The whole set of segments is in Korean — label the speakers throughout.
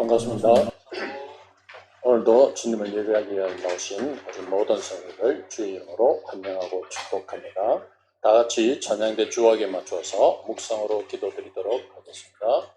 Speaker 1: 반갑습니다. 오늘도 주님을 예배하기 위해 나오신 우리 모든 성도들 주의 이름으로 환영하고 축복합니다. 다 같이 찬양대 주악에 맞춰서 묵상으로 기도드리도록 하겠습니다.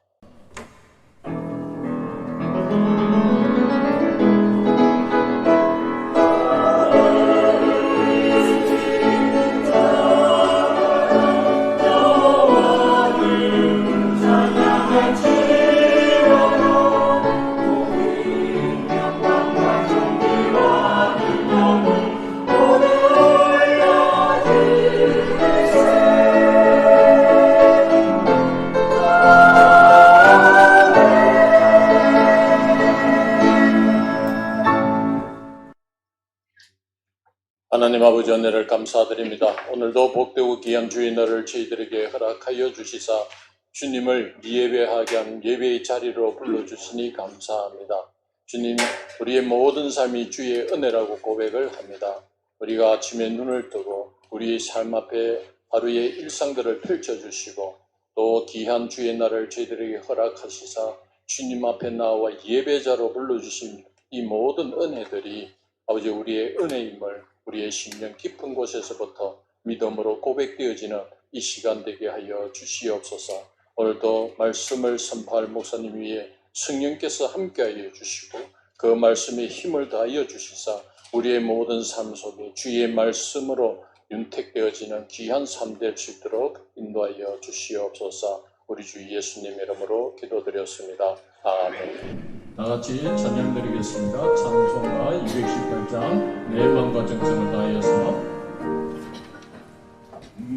Speaker 1: 하나님 아버지 은혜를 감사드립니다. 오늘도 복되고 귀한 주의 날을 저희들에게 허락하여 주시사 주님을 예배하게 한 예배의 자리로 불러주시니 감사합니다. 주님, 우리의 모든 삶이 주의 은혜라고 고백을 합니다. 우리가 아침에 눈을 뜨고 우리의 삶 앞에 하루의 일상들을 펼쳐주시고 또 귀한 주의 날을 저희들에게 허락하시사 주님 앞에 나와 예배자로 불러주신 이 모든 은혜들이 아버지 우리의 은혜임을 우리의 심령 깊은 곳에서부터 믿음으로 고백되어지는 이 시간 되게 하여 주시옵소서. 오늘도 말씀을 선포할 목사님 위에 성령께서 함께하여 주시고 그 말씀에 힘을 다하여 주시사 우리의 모든 삶 속에 주의 말씀으로 윤택되어지는 귀한 삶 될 수 있도록 인도하여 주시옵소서. 우리 주 예수님 이름으로 기도드렸습니다. 아멘. 다같이 찬양 드리겠습니다. 찬송가 218장 내 맘과 정성을 다하여서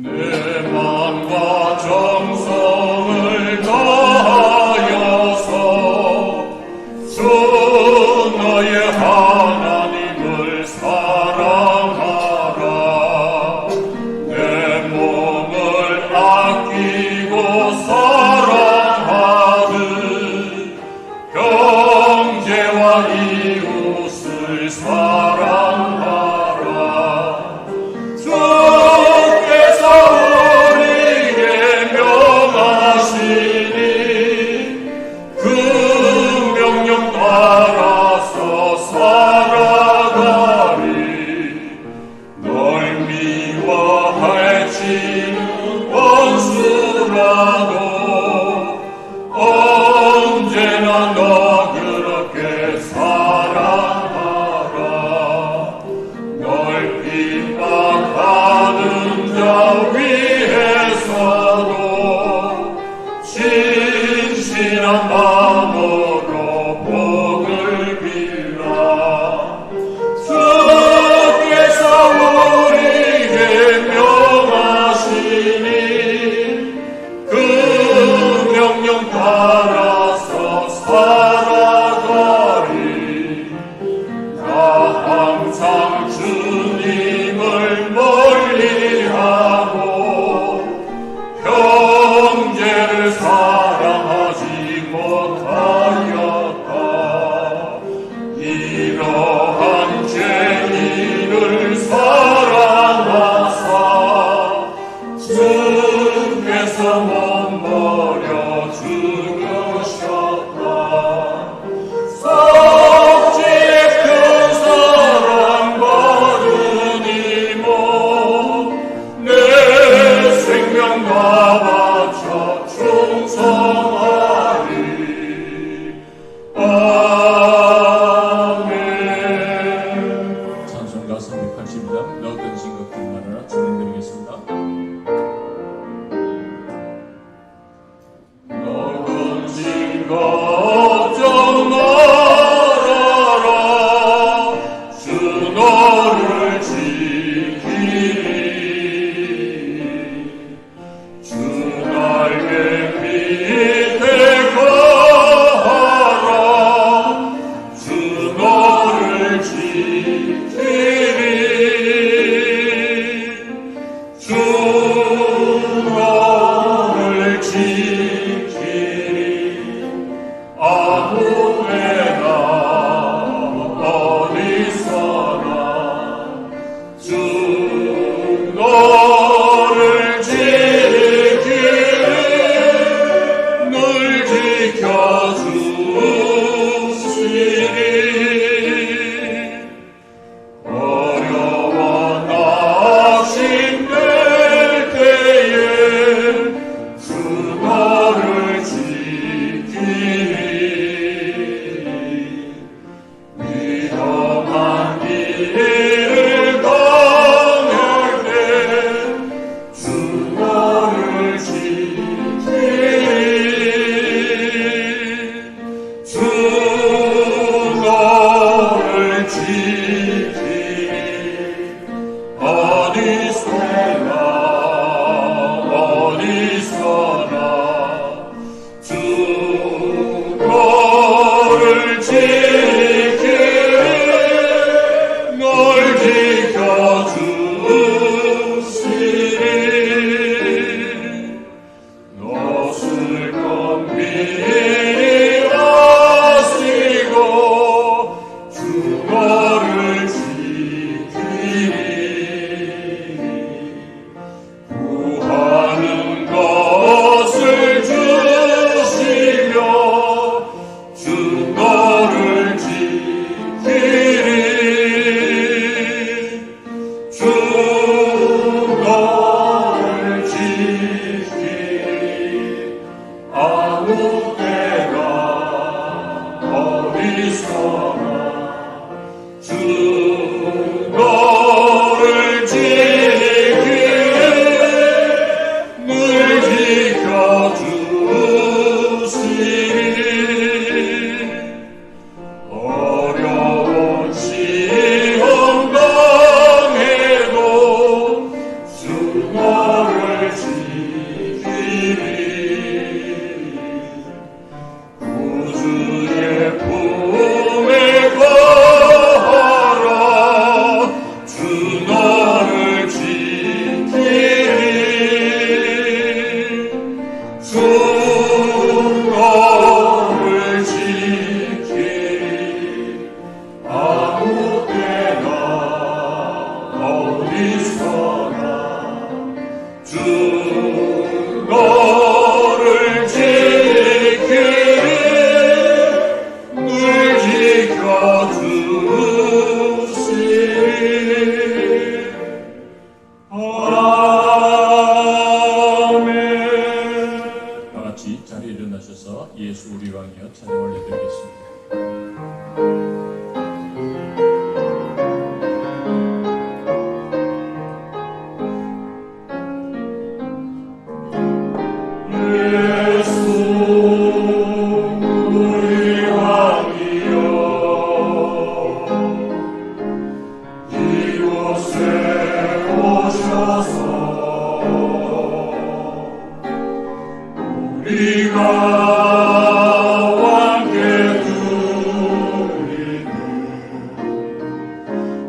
Speaker 1: 내 맘과 정성을 다하여서 주 너의 하나님을 사랑하라. 내 몸을 아끼고 사랑하듯 형제와 이웃을 사랑하라. 주께서 우리에게 명하시니 그 명령 따라서 살아가리. 널 미워할지는 원수라도 언제나 너 그렇게 사랑하라. 널 핍박하는 자 위해서도 진실한 마음으로 복을 빌라. 주께서 우리에게 명하시니 그 명령 따라서 살아가리. 나 항상 주님을 멀리하고 형제를 사랑하지 못하였다. 이러한 죄인을 사랑하사 주께서 몸버려 죽으셨다. 성지의 큰 사랑 받으니 내 생명 다 바쳐 충성하리. 아멘. 찬송가 380장 너 근신 걱정하라 진행드리겠습니다. 너 근신 걱정 말아라. 주 너를 지키리. 주 날개 밑에 거하라. 주 너를 지키리. 주 너를 지키리.
Speaker 2: 아무 때나 어디서나 주 너를 지키네 늘 지켜주시리 어려운 시험 당해도 주 너를 지키리 구주의 품에 거하라 주 너를 지키리 주 너를 지키리 아무 때나 어디서나 주 너를 지키리 늘 지켜주시리 아멘. 다 같이 자리에 일어나셔서 예수 우리 왕이여 찬양 올려드리겠습니다. 예수 우리 왕이여 이곳에 오셔서 우리가 왕께 드리는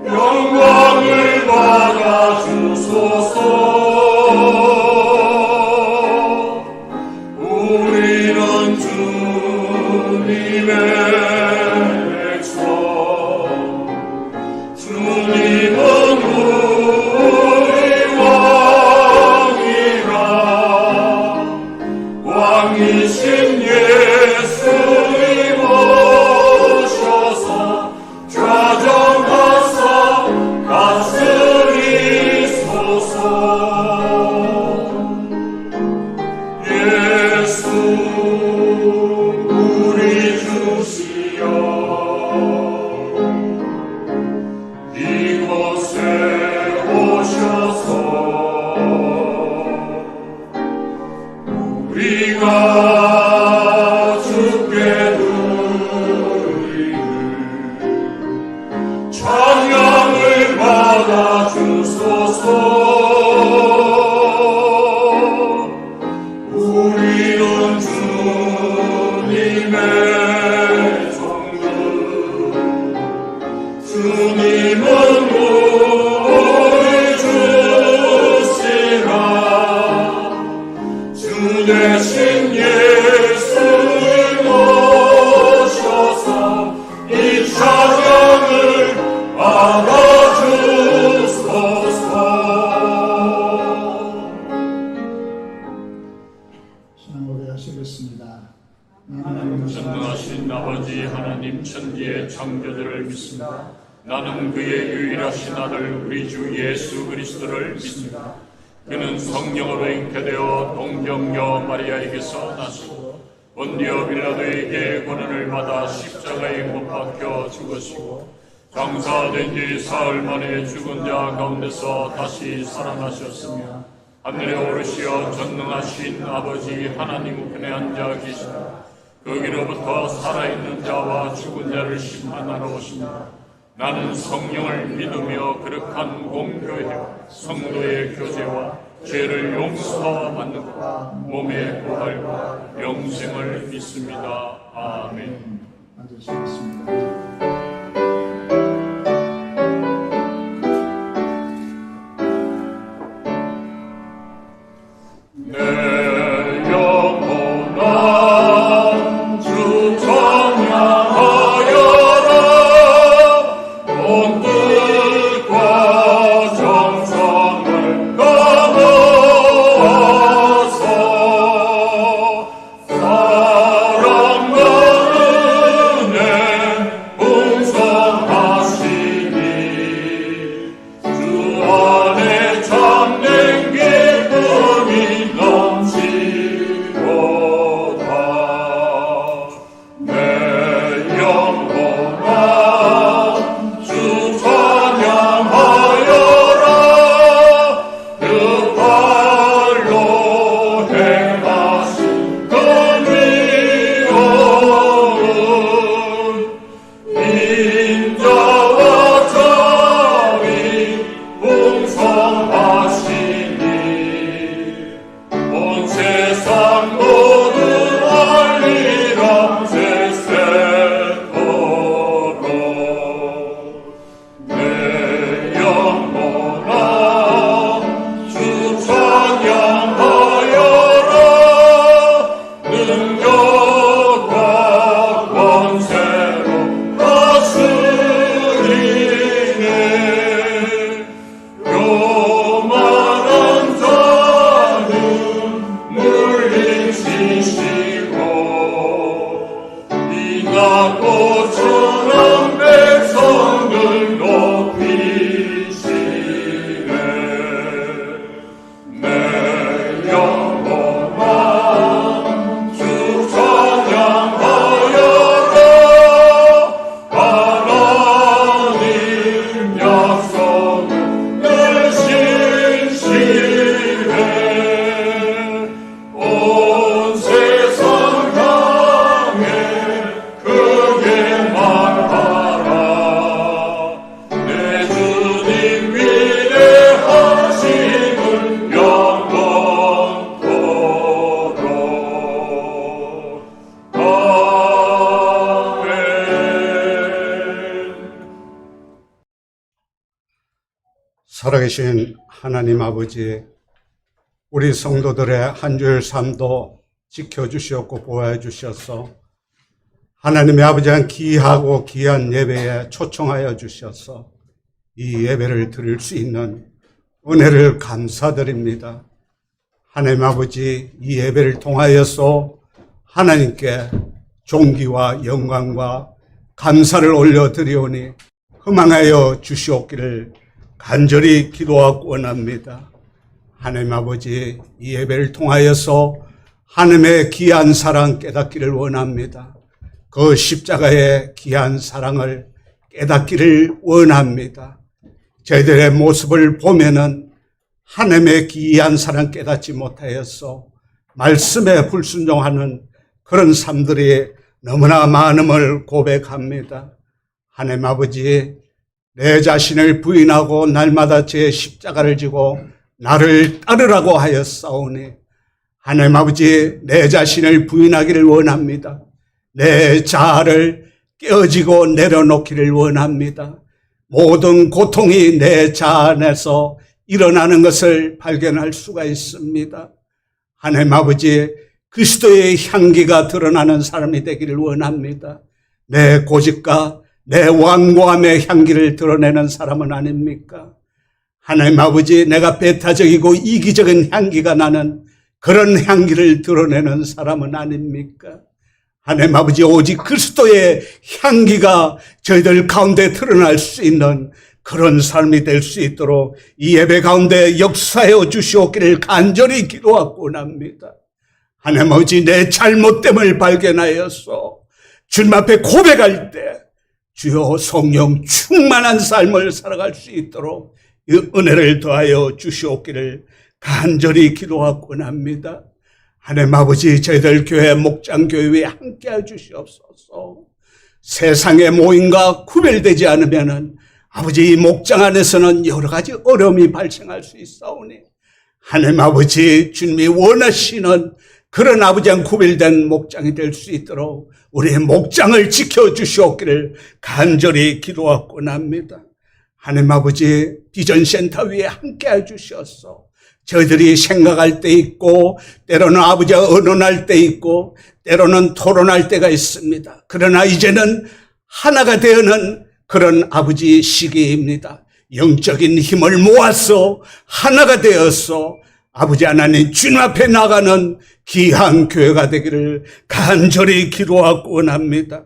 Speaker 2: 영광을 받아 주소서. 우리는 주님의 백성 주님은 우리 왕이라 왕이신 예수님 오셔서 좌정하사 다스리소서. 예수 우리 주시여 이곳에 오셔서 우리가 주께 드리는 찬양을 받아 주소서. 우리는 주님의 종들 주님은 우리 주시라 주 대신 예수님 오셔서 이 찬양을 받아주소서.
Speaker 3: 고백하시겠습니다.
Speaker 2: 전능하신 아버지 하나님 천지의 창조주를 믿습니다. 나는 그의 유일하신 아들 우리 주 예수 그리스도를 믿습니다. 그는 성령으로 잉태되어 동정녀 마리아에게서 나시고 본디오 빌라도에게 고난을 받아 십자가에 못 박혀 죽으시고 장사된 지 사흘 만에 죽은 자 가운데서 다시 살아나셨으며 하늘에 오르시어 전능하신 아버지 하나님 우편에 앉아 계시다. 거기로부터 살아있는 자와 죽은 자를 심판하러 오십니다. 나는 성령을 믿으며 거룩한 공교회와 성도의 교제와 죄를 용서받는 것, 몸의 부활과 영생을 믿습니다. 아멘.
Speaker 3: 앉으시겠습니다.
Speaker 2: 사랑과 은혜 야고처럼 백성들 높이시네. 내 영혼아 주 찬양하여라. 하나님 약속은 늘 신실해. 온 세상 향해 크게 말하라. 내 주님 위대하심을 영원토록. 아멘.
Speaker 4: 살아계신 하나님 아버지, 우리 성도들의 한 주일 삶도 지켜주시었고 보호해 주셔서 하나님의 아버지한 귀하고 귀한 예배에 초청하여 주셔서 이 예배를 드릴 수 있는 은혜를 감사드립니다. 하나님 아버지, 이 예배를 통하여서 하나님께 존귀와 영광과 감사를 올려드리오니 희망하여 주시옵기를 간절히 기도하고 원합니다. 하나님 아버지, 이 예배를 통하여서 하나님의 귀한 사랑 깨닫기를 원합니다. 그 십자가의 귀한 사랑을 깨닫기를 원합니다. 저희들의 모습을 보면은 하나님의 귀한 사랑 깨닫지 못하여서 말씀에 불순종하는 그런 삶들이 너무나 많음을 고백합니다. 하나님 아버지, 내 자신을 부인하고 날마다 제 십자가를 지고 나를 따르라고 하였사오니 하나님 아버지, 내 자신을 부인하기를 원합니다. 내 자아를 깨어지고 내려놓기를 원합니다. 모든 고통이 내 자아 안에서 일어나는 것을 발견할 수가 있습니다. 하나님 아버지, 그리스도의 향기가 드러나는 사람이 되기를 원합니다. 내 고집과 내 완고함의 향기를 드러내는 사람은 아닙니까? 하나님 아버지, 내가 배타적이고 이기적인 향기가 나는 그런 향기를 드러내는 사람은 아닙니까? 하나님 아버지, 오직 그리스도의 향기가 저희들 가운데 드러날 수 있는 그런 삶이 될 수 있도록 이 예배 가운데 역사해 주시옵기를 간절히 기도하고 원합니다. 하나님 아버지, 내 잘못됨을 발견하여서 주님 앞에 고백할 때 주여 성령 충만한 삶을 살아갈 수 있도록 이 은혜를 더하여 주시옵기를 간절히 기도하고 원합니다. 하나님 아버지, 저희들 교회 목장교회에 함께해 주시옵소서. 세상의 모임과 구별되지 않으면은 아버지, 이 목장 안에서는 여러 가지 어려움이 발생할 수 있사오니 하나님 아버지, 주님이 원하시는 그런 아버지랑 구별된 목장이 될 수 있도록 우리의 목장을 지켜주시옵기를 간절히 기도하고 납니다. 하나님 아버지, 비전센터 위에 함께해 주셔서 저희들이 생각할 때 있고 때로는 아버지와 의논할 때 있고 때로는 토론할 때가 있습니다. 그러나 이제는 하나가 되어는 그런 아버지 시기입니다. 영적인 힘을 모아서 하나가 되어서 아버지 하나님 주님 앞에 나가는 귀한 교회가 되기를 간절히 기도하고 원합니다.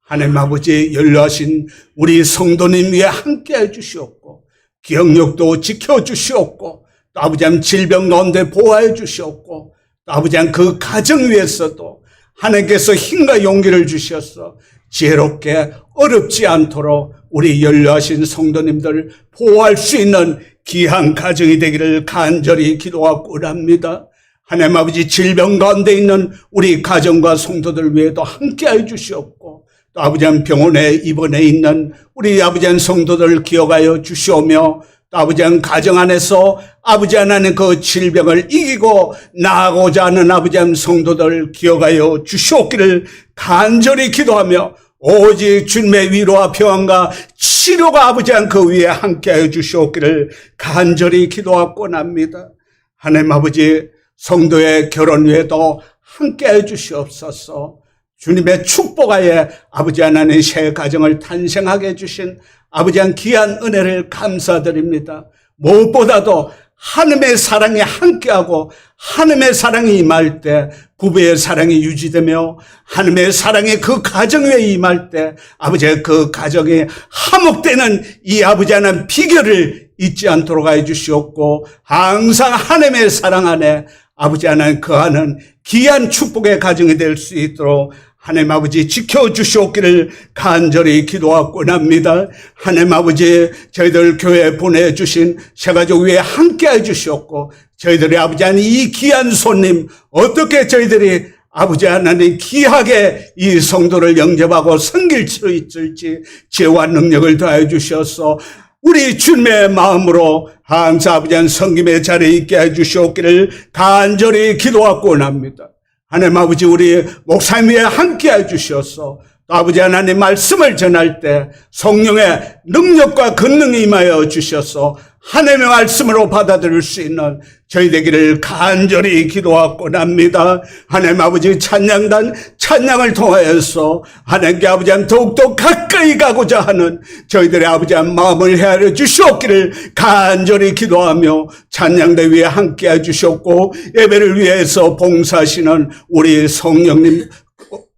Speaker 4: 하나님 아버지, 연로하신 우리 성도님 위에 함께해 주시옵고 기억력도 지켜주시옵고 또 아버지 하나님 질병 가운데 보호해 주시옵고 또 아버지 하나님 그 가정 위에서도 하나님께서 힘과 용기를 주셔서 지혜롭게 어렵지 않도록 우리 연로하신 성도님들 보호할 수 있는 귀한 가정이 되기를 간절히 기도하고 원합니다. 하나님 아버지, 질병 가운데 있는 우리 가정과 성도들 위에도 함께해 주시옵고 또 아버지 하나님 병원에 입원해 있는 우리 아버지 하나님 성도들을 기억하여 주시오며 또 아버지 하나님 가정 안에서 아버지 하나님 그 질병을 이기고 나아가고자 하는 아버지 하나님 성도들을 기억하여 주시옵기를 간절히 기도하며 오직 주님의 위로와 평안과 치료가 아버지 하나님 그 위에 함께하여 주시옵기를 간절히 기도하고 납니다. 하나님 아버지, 성도의 결혼 위에도 함께해 주시옵소서. 주님의 축복하에 아버지 하나님 새 가정을 탄생하게 해주신 아버지 한 귀한 은혜를 감사드립니다. 무엇보다도 하나님의 사랑이 함께하고 하나님의 사랑이 임할 때 부부의 사랑이 유지되며 하나님의 사랑이 그 가정 위에 임할 때 아버지의 그 가정이 화목되는 이 아버지 하나님 비결을 잊지 않도록 해 주시옵고 항상 하나님의 사랑 안에 아버지 하나님 거하는 귀한 축복의 가정이 될 수 있도록 하나님 아버지 지켜주시옵기를 간절히 기도하고 납니다. 하나님 아버지 저희들 교회에 보내주신 새가족 위에 함께해 주시옵고 저희들의 아버지 하나님 이 귀한 손님 어떻게 저희들이 아버지 하나님 귀하게 이 성도를 영접하고 섬길 수 있을지 지혜와 능력을 더해 주셔서 우리 주님의 마음으로 항상 아버지 하나님 섬김의 자리에 있게 해 주시옵기를 간절히 기도하고 납니다. 하나님 아버지 우리 목사님 위에 함께 해주셔서 또 아버지 하나님 말씀을 전할 때 성령의 능력과 권능이 임하여 주셔서 하나님의 말씀으로 받아들일 수 있는 저희 되기를 간절히 기도하고 납니다. 하나님 아버지 찬양단 찬양을 통하여서 하나님께 아버지 한 더욱더 가까이 가고자 하는 저희들의 아버지 한 마음을 헤아려 주시옵기를 간절히 기도하며 찬양대 위에 함께 해주셨고 예배를 위해서 봉사하시는 우리 성령님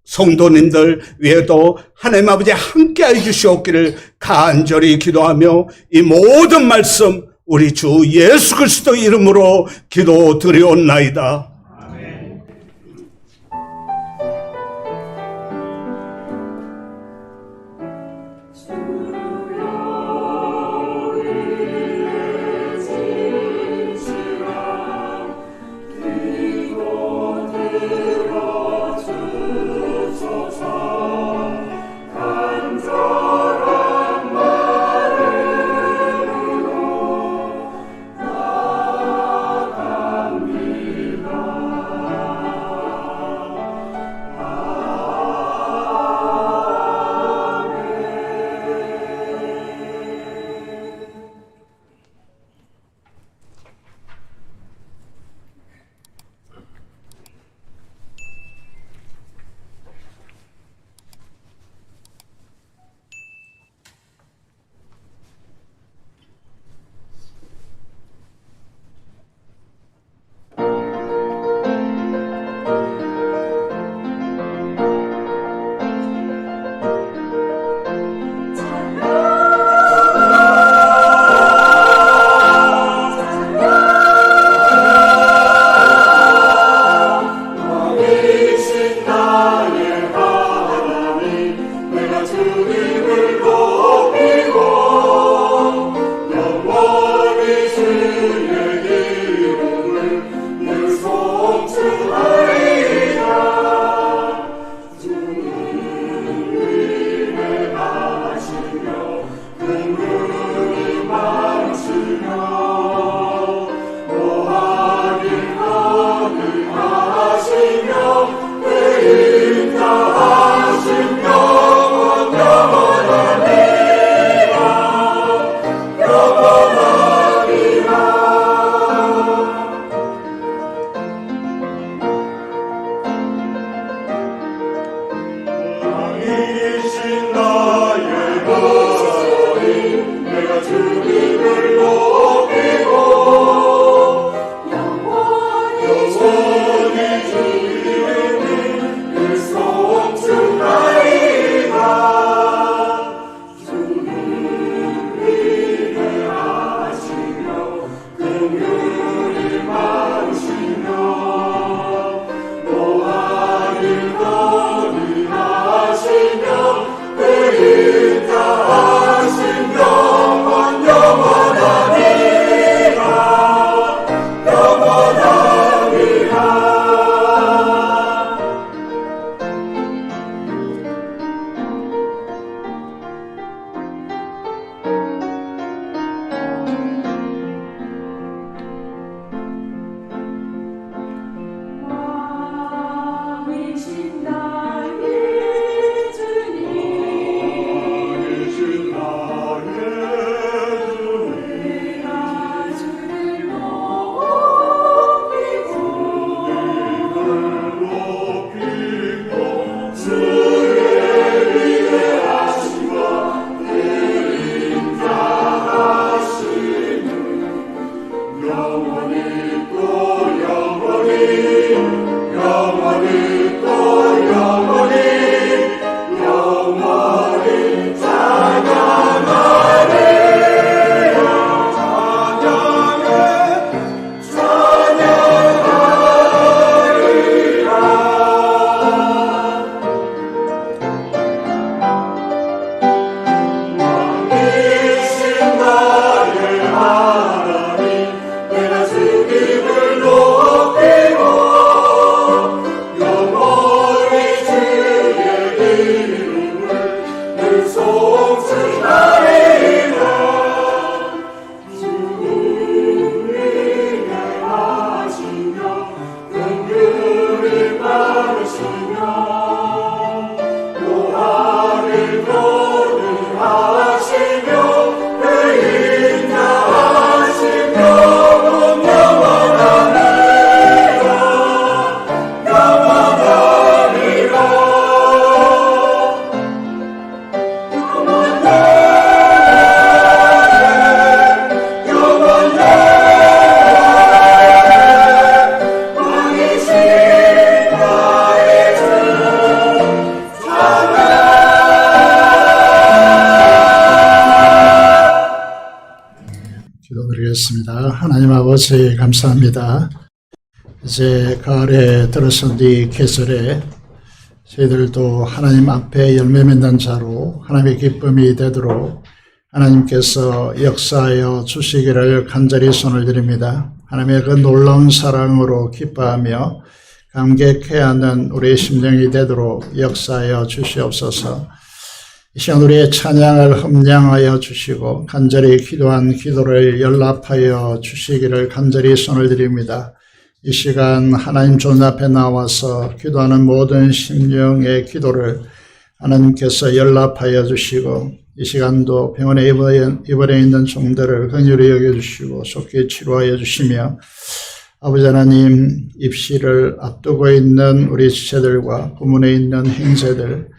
Speaker 4: 성도님들 위에도 하나님 아버지 함께 해주시옵기를 간절히 기도하며 이 모든 말씀 우리 주 예수 그리스도 이름으로 기도드리옵나이다.
Speaker 5: 감사합니다.
Speaker 3: 하나님 아버지 감사합니다. 이제 가을에 들어선 이 계절에 저희들도 하나님 앞에 열매 맺는 자로 하나님의 기쁨이 되도록 하나님께서 역사하여 주시기를 간절히 손을 드립니다. 하나님의 그 놀라운 사랑으로 기뻐하며 감격해야 하는 우리의 심령이 되도록 역사하여 주시옵소서. 이 시간 우리의 찬양을 흠량하여 주시고 간절히 기도한 기도를 연락하여 주시기를 간절히 손을 드립니다. 이 시간 하나님 존 앞에 나와서 기도하는 모든 심령의 기도를 하나님께서 연락하여 주시고 이 시간도 병원에 입원해 있는 종들을 긍휼히 여겨주시고 속히 치료하여 주시며 아버지 하나님 입시를 앞두고 있는 우리 지체들과 부문에 있는 형제들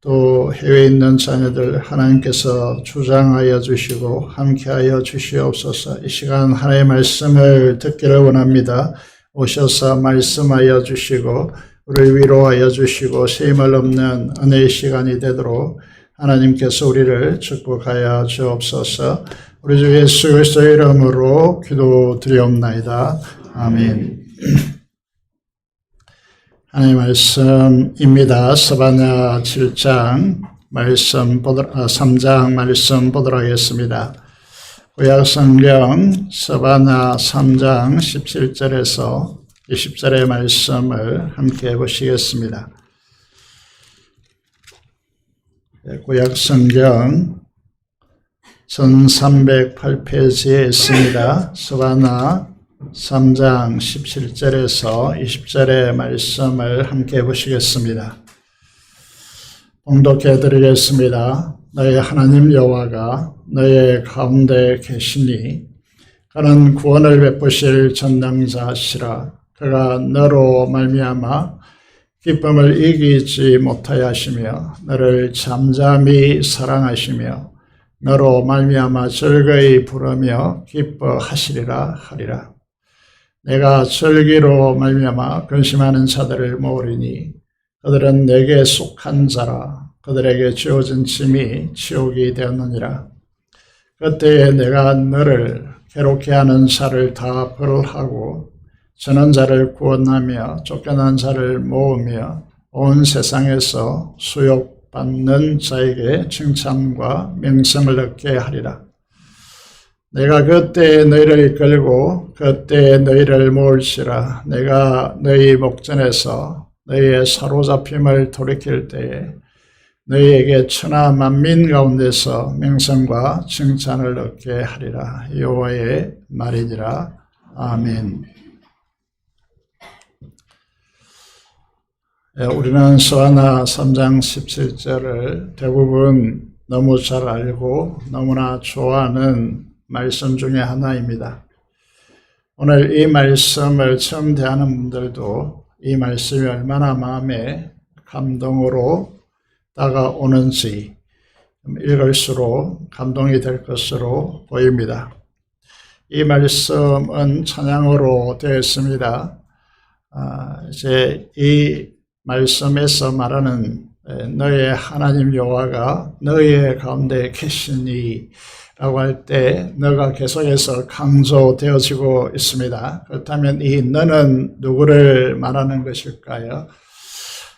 Speaker 3: 또 해외에 있는 자녀들 하나님께서 주장하여 주시고 함께하여 주시옵소서. 이 시간 하나님의 말씀을 듣기를 원합니다. 오셔서 말씀하여 주시고 우리를 위로하여 주시고 세임을 없는 은혜의 시간이 되도록 하나님께서 우리를 축복하여 주옵소서. 우리 주 예수 그리스도의 이름으로 기도드리옵나이다. 아멘. 하나님의 말씀입니다. 스바냐 7장 말씀 3장 말씀 보도록 하겠습니다. 구약성경 스바냐 3장 17절에서 20절의 말씀을 함께 보시겠습니다. 구약성경 1308페이지에 있습니다. 스바냐 3장 17절에서 20절의 말씀을 함께 보시겠습니다. 봉독해 드리겠습니다. 너의 하나님 여호와가 너의 가운데 계시니 그는 구원을 베푸실 전능자시라. 그가 너로 말미암아 기쁨을 이기지 못하여 하시며 너를 잠잠히 사랑하시며 너로 말미암아 즐거이 부르며 기뻐하시리라 하리라. 내가 절기로 말미암아 근심하는 자들을 모으리니 그들은 내게 속한 자라. 그들에게 주어진 짐이 지옥이 되었느니라. 그때에 내가 너를 괴롭게 하는 자를 다 벌하고 저는 자를 구원하며 쫓겨난 자를 모으며 온 세상에서 수욕받는 자에게 칭찬과 명성을 얻게 하리라. 내가 그때에 너희를 이끌고 그때에 너희를 모을지라. 내가 너희 목전에서 너희의 사로잡힘을 돌이킬 때에 너희에게 천하 만민 가운데서 명성과 칭찬을 얻게 하리라. 여호와의 말이니라. 아멘. 우리는 스바냐 3장 17절을 대부분 너무 잘 알고 너무나 좋아하는 말씀 중에 하나입니다. 오늘 이 말씀을 처음 대하는 분들도 이 말씀이 얼마나 마음에 감동으로 다가오는지 읽을수록 감동이 될 것으로 보입니다. 이 말씀은 찬양으로 되어 있습니다. 이제 이 말씀에서 말하는 너의 하나님 여호와가 너의 가운데 계시니 라고 할 때 너가 계속해서 강조되어지고 있습니다. 그렇다면 이 너는 누구를 말하는 것일까요?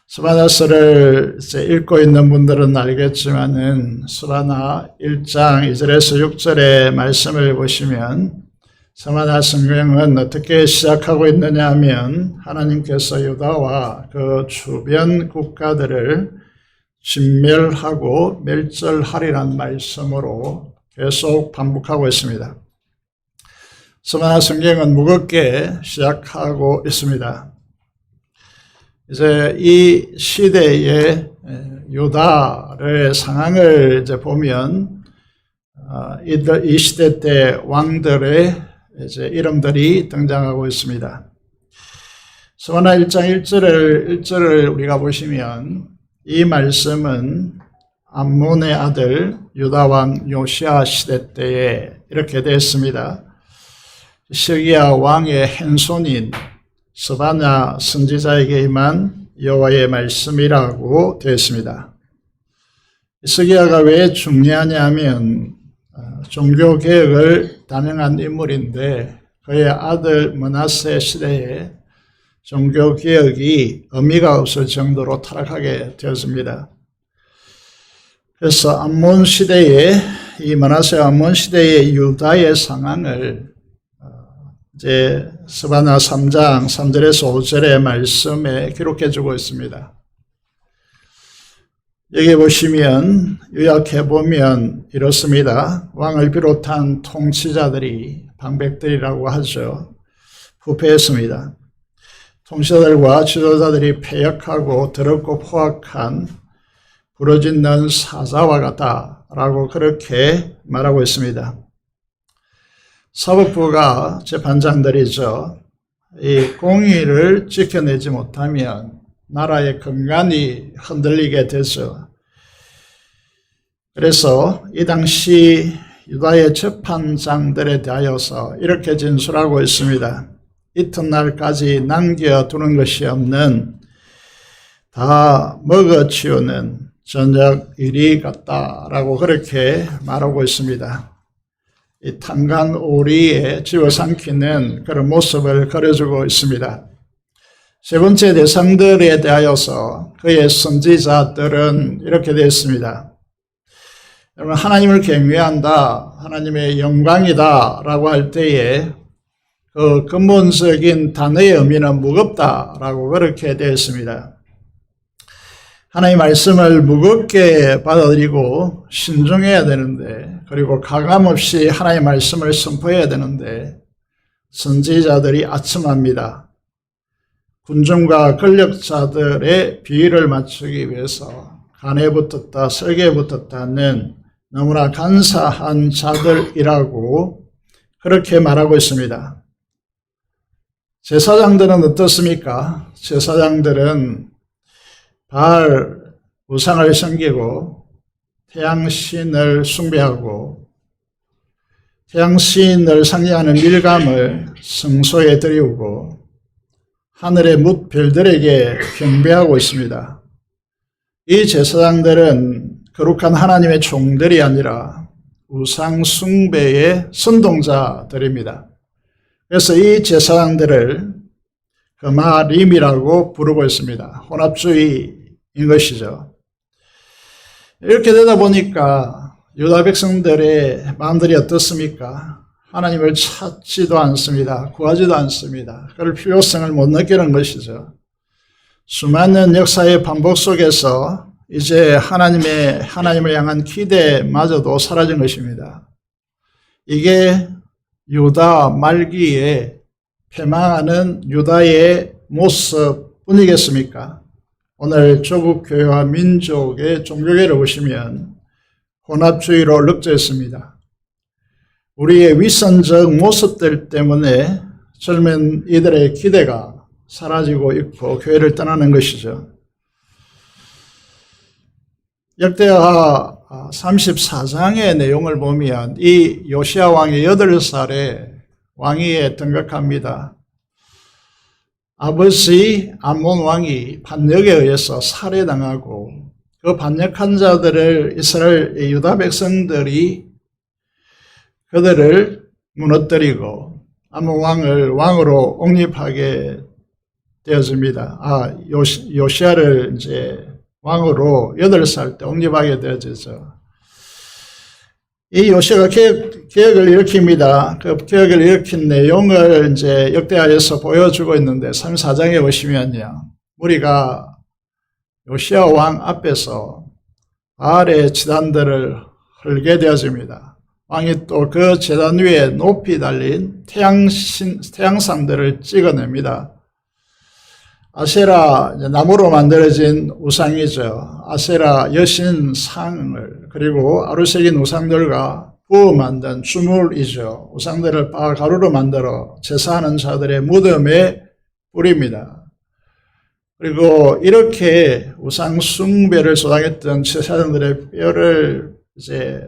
Speaker 3: 스바냐서를 읽고 있는 분들은 알겠지만은 스바냐 1장 2절에서 6절의 말씀을 보시면 스바냐 성경은 어떻게 시작하고 있느냐 하면 하나님께서 유다와 그 주변 국가들을 진멸하고 멸절하리란 말씀으로 계속 반복하고 있습니다. 스바냐 성경은 무겁게 시작하고 있습니다. 이제 이 시대의 유다의 상황을 이제 보면 이 시대 때 왕들의 이제 이름들이 등장하고 있습니다. 스바냐 1장 1절을 우리가 보시면 이 말씀은 암몬의 아들 유다왕 요시야 시대 때에 이렇게 되었습니다. 시기야 왕의 hen손인 스바냐 선지자에게 임한 여호와의 말씀이라고 되었습니다. 시기야가 왜 중요하냐 하면 종교개혁을 단행한 인물인데 그의 아들 므낫세 시대에 종교개혁이 의미가 없을 정도로 타락하게 되었습니다. 그래서 암몬 시대에 이 므낫세 암몬 시대의 유다의 상황을 이제 스바나 3장 3절에서 5절의 말씀에 기록해 주고 있습니다. 여기 보시면 요약해 보면 이렇습니다. 왕을 비롯한 통치자들이 방백들이라고 하죠. 부패했습니다. 통치자들과 지도자들이 패역하고 더럽고 포악한 부러짓는 사자와 같다라고 그렇게 말하고 있습니다. 사법부가 재판장들이죠. 이 공의를 지켜내지 못하면 나라의 근간이 흔들리게 되죠. 그래서 이 당시 유다의 재판장들에 대하여서 이렇게 진술하고 있습니다. 이튿날까지 남겨두는 것이 없는 다 먹어치우는 저녁 일이 같다라고 그렇게 말하고 있습니다. 이 탄간오리에 집어삼키는 그런 모습을 그려주고 있습니다. 세 번째 대상들에 대하여서 그의 선지자들은 이렇게 되어 있습니다. 여러분, 하나님을 경외한다, 하나님의 영광이다 라고 할 때에 그 근본적인 단어의 의미는 무겁다라고 그렇게 되어 있습니다. 하나님의 말씀을 무겁게 받아들이고 신중해야 되는데, 그리고 가감없이 하나님의 말씀을 선포해야 되는데 선지자들이 아첨합니다. 군중과 권력자들의 비위를 맞추기 위해서 간에 붙었다, 설계에 붙었다는 너무나 간사한 자들이라고 그렇게 말하고 있습니다. 제사장들은 어떻습니까? 제사장들은 바알 우상을 섬기고 태양신을 숭배하고 태양신을 상징하는 밀감을 성소에 드리우고 하늘의 뭇별들에게 경배하고 있습니다. 이 제사장들은 거룩한 하나님의 종들이 아니라 우상 숭배의 선동자들입니다. 그래서 이 제사장들을 거마림이라고 부르고 있습니다. 혼합주의인 것이죠. 이렇게 되다 보니까 유다 백성들의 마음들이 어떻습니까? 하나님을 찾지도 않습니다. 구하지도 않습니다. 그럴 필요성을 못 느끼는 것이죠. 수많은 역사의 반복 속에서 이제 하나님을 향한 기대마저도 사라진 것입니다. 이게 유다 말기에 패망하는 유다의 모습뿐이겠습니까? 오늘 조국 교회와 민족의 종교계를 보시면 혼합주의로 륵죄했습니다. 우리의 위선적 모습들 때문에 젊은 이들의 기대가 사라지고 있고 교회를 떠나는 것이죠. 역대하 34장의 내용을 보면 이 요시야 왕이 8살에 왕위에 등극합니다. 아버지 암몬 왕이 반역에 의해서 살해당하고 그 반역한 자들을 이스라엘 유다 백성들이 그들을 무너뜨리고 암몬 왕을 왕으로 옹립하게 되어집니다. 요시야를 이제 왕으로 8살 때 옹립하게 되어지죠. 이 요시야가 개혁을 일으킵니다. 그 개혁을 일으킨 내용을 이제 역대하에서 보여주고 있는데 34장에 보시면요. 우리가 요시야 왕 앞에서 바알의 제단들을 헐게 되어집니다. 왕이 또 그 제단 위에 높이 달린 태양상들을 찍어냅니다. 아세라, 나무로 만들어진 우상이죠. 아세라 여신상을, 그리고 아루색인 우상들과 부어 만든 주물이죠. 우상들을 가루로 만들어 제사하는 자들의 무덤에 뿌립니다. 그리고 이렇게 우상 숭배를 소당했던 제사장들의 뼈를 이제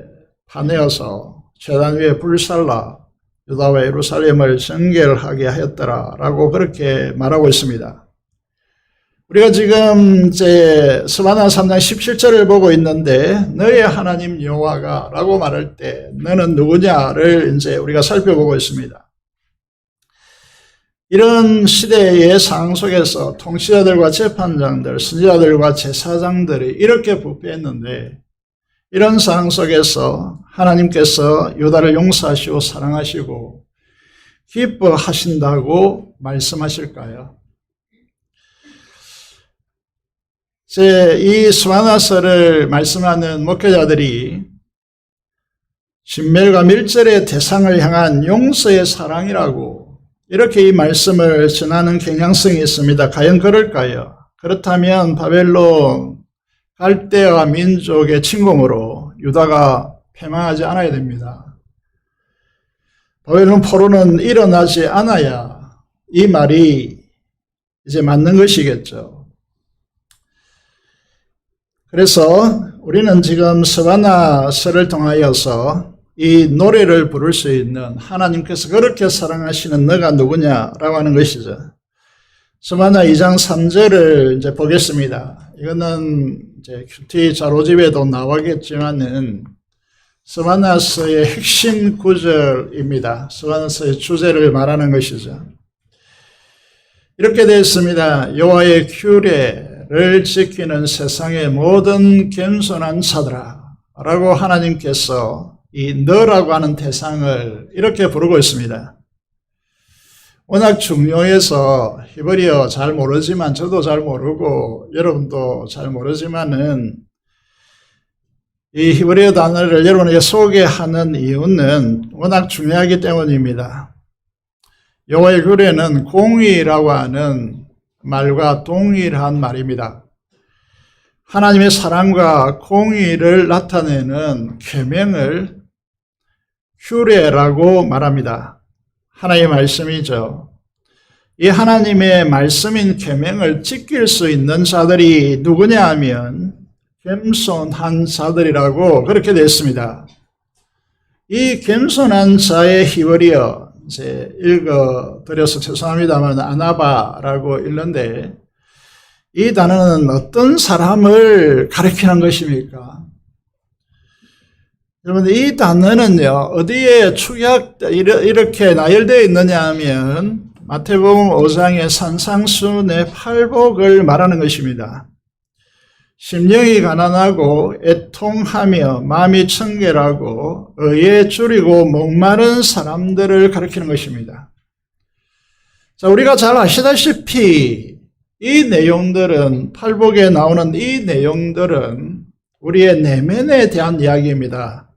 Speaker 3: 파내어서 제단 위에 불살라 유다와 예루살렘을 정결하게 하였더라라고 그렇게 말하고 있습니다. 우리가 지금 이제 스바나 3장 17절을 보고 있는데 너의 하나님 여호와가 라고 말할 때 너는 누구냐를 이제 우리가 살펴보고 있습니다. 이런 시대의 상황 속에서 통치자들과 재판장들, 선지자들과 제사장들이 이렇게 부패했는데 이런 상황 속에서 하나님께서 유다를 용서하시고 사랑하시고 기뻐하신다고 말씀하실까요? 이 스바나서를 말씀하는 목회자들이 신멸과 밀절의 대상을 향한 용서의 사랑이라고 이렇게 이 말씀을 전하는 경향성이 있습니다. 과연 그럴까요? 그렇다면 바벨론 갈대아 민족의 침공으로 유다가 패망하지 않아야 됩니다. 바벨론 포로는 일어나지 않아야 이 말이 이제 맞는 것이겠죠. 그래서 우리는 지금 스바나서를 통하여서 이 노래를 부를 수 있는 하나님께서 그렇게 사랑하시는 너가 누구냐라고 하는 것이죠. 스바나 2장 3절을 이제 보겠습니다. 이거는 이제 큐티 자료집에도 나오겠지만은 스바나서의 핵심 구절입니다. 스바나서의 주제를 말하는 것이죠. 이렇게 되어 있습니다. 여호와의 규례를 지키는 세상의 모든 겸손한 자들아 라고 하나님께서 이 너라고 하는 대상을 이렇게 부르고 있습니다. 워낙 중요해서 히브리어 잘 모르지만 저도 잘 모르고 여러분도 잘 모르지만은 이 히브리어 단어를 여러분에게 소개하는 이유는 워낙 중요하기 때문입니다. 여호와의 규례는 공의라고 하는 말과 동일한 말입니다. 하나님의 사랑과 공의를 나타내는 계명을 규례라고 말합니다. 하나님의 말씀이죠. 이 하나님의 말씀인 계명을 지킬 수 있는 자들이 누구냐 하면 겸손한 자들이라고 그렇게 되어 있습니다. 이 겸손한 자의 히브리어 이제 읽어드려서 죄송합니다만 아나바라고 읽는데 이 단어는 어떤 사람을 가리키는 것입니까? 여러분, 이 단어는요, 어디에 이렇게 나열되어 있느냐 하면, 마태복음 5장의 산상수훈의 팔복을 말하는 것입니다. 심령이 가난하고 애통하며 마음이 청결하고 의에 줄이고 목마른 사람들을 가리키는 것입니다. 자, 우리가 잘 아시다시피 이 내용들은, 팔복에 나오는 이 내용들은 우리의 내면에 대한 이야기입니다.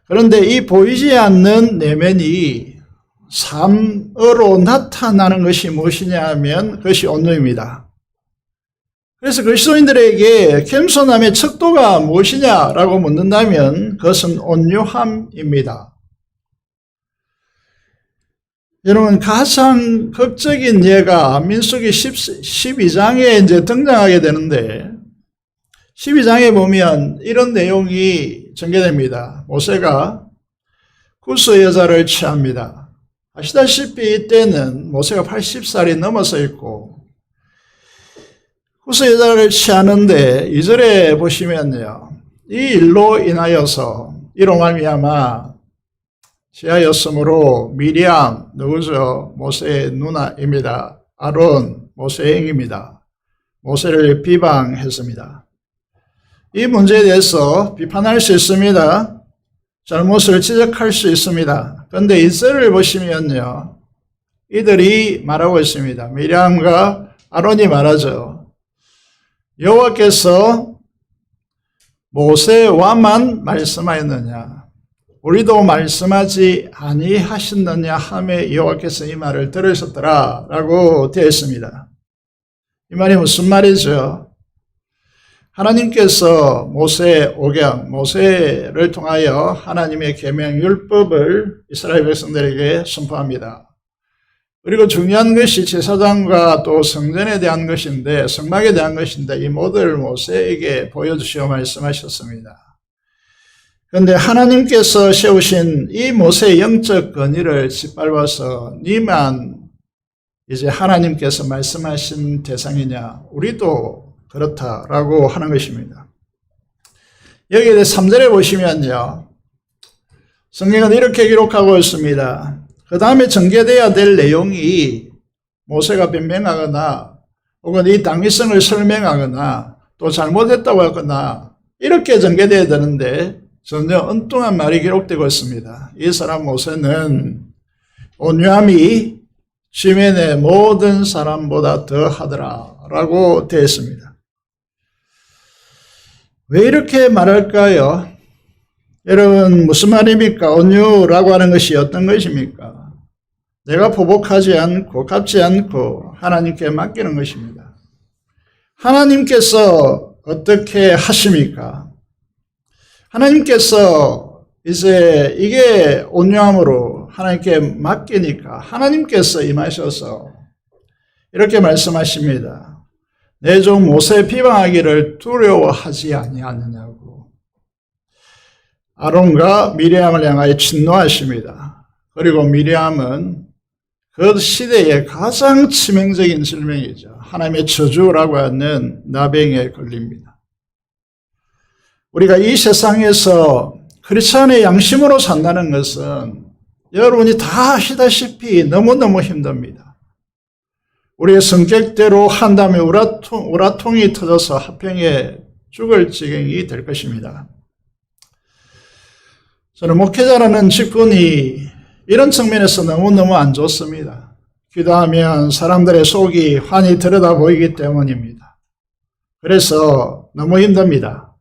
Speaker 3: 그런데 이 보이지 않는 내면이 삶으로 나타나는 것이 무엇이냐 하면 그것이 온유입니다. 그래서 그리스도인들에게 겸손함의 척도가 무엇이냐라고 묻는다면 그것은 온유함입니다. 여러분, 가장 극적인 예가 민수기 12장에 이제 등장하게 되는데 12장에 보면 이런 내용이 전개됩니다. 모세가 구스 여자를 취합니다. 아시다시피 이때는 모세가 80살이 넘어서 있고 구스 여자를 취하는데 2절에 보시면요. 이 일로 인하여서 이로 말미암아 취하였으므로 미리암 누구죠? 모세의 누나입니다. 아론 모세의 형입니다. 모세를 비방했습니다. 이 문제에 대해서 비판할 수 있습니다. 잘못을 지적할 수 있습니다. 그런데 이절을 보시면요. 이들이 말하고 있습니다. 미리암과 아론이 말하죠. 여호와께서 모세와만 말씀하였느냐? 우리도 말씀하지 아니하셨느냐 하며 여호와께서 이 말을 들으셨더라 라고 되어 있습니다. 이 말이 무슨 말이죠? 하나님께서 모세를 통하여 하나님의 계명 율법을 이스라엘 백성들에게 선포합니다. 그리고 중요한 것이 제사장과 또 성전에 대한 것인데, 성막에 대한 것인데 이 모델을 모세에게 보여주시어 말씀하셨습니다. 그런데 하나님께서 세우신 이 모세의 영적 권위를 짓밟아서 니만 이제 하나님께서 말씀하신 대상이냐? 우리도 그렇다라고 하는 것입니다. 여기에 3절에 보시면요. 성경은 이렇게 기록하고 있습니다. 그 다음에 전개돼야 될 내용이 모세가 변명하거나 혹은 이 당위성을 설명하거나 또 잘못했다고 하거나 이렇게 전개돼야 되는데 전혀 엉뚱한 말이 기록되고 있습니다. 이 사람 모세는 온유함이 지면의 모든 사람보다 더하더라 라고 되어 있습니다. 왜 이렇게 말할까요? 여러분 무슨 말입니까? 온유라고 하는 것이 어떤 것입니까? 내가 보복하지 않고 갚지 않고 하나님께 맡기는 것입니다. 하나님께서 어떻게 하십니까? 하나님께서 이제 이게 온유함으로 하나님께 맡기니까 하나님께서 임하셔서 이렇게 말씀하십니다. 내 종 모세 비방하기를 두려워하지 아니하느냐고. 아론과 미리암을 향하여 진노하십니다. 그리고 미리암은 그 시대의 가장 치명적인 질병이죠. 하나님의 저주라고 하는 나병에 걸립니다. 우리가 이 세상에서 크리스천의 양심으로 산다는 것은 여러분이 다 아시다시피 너무너무 힘듭니다. 우리의 성격대로 한다면 우라통이 터져서 화평에 죽을 지경이 될 것입니다. 저는 목회자라는 직분이 이런 측면에서 너무너무 안 좋습니다. 기도하면 사람들의 속이 환히 들여다 보이기 때문입니다. 그래서 너무 힘듭니다.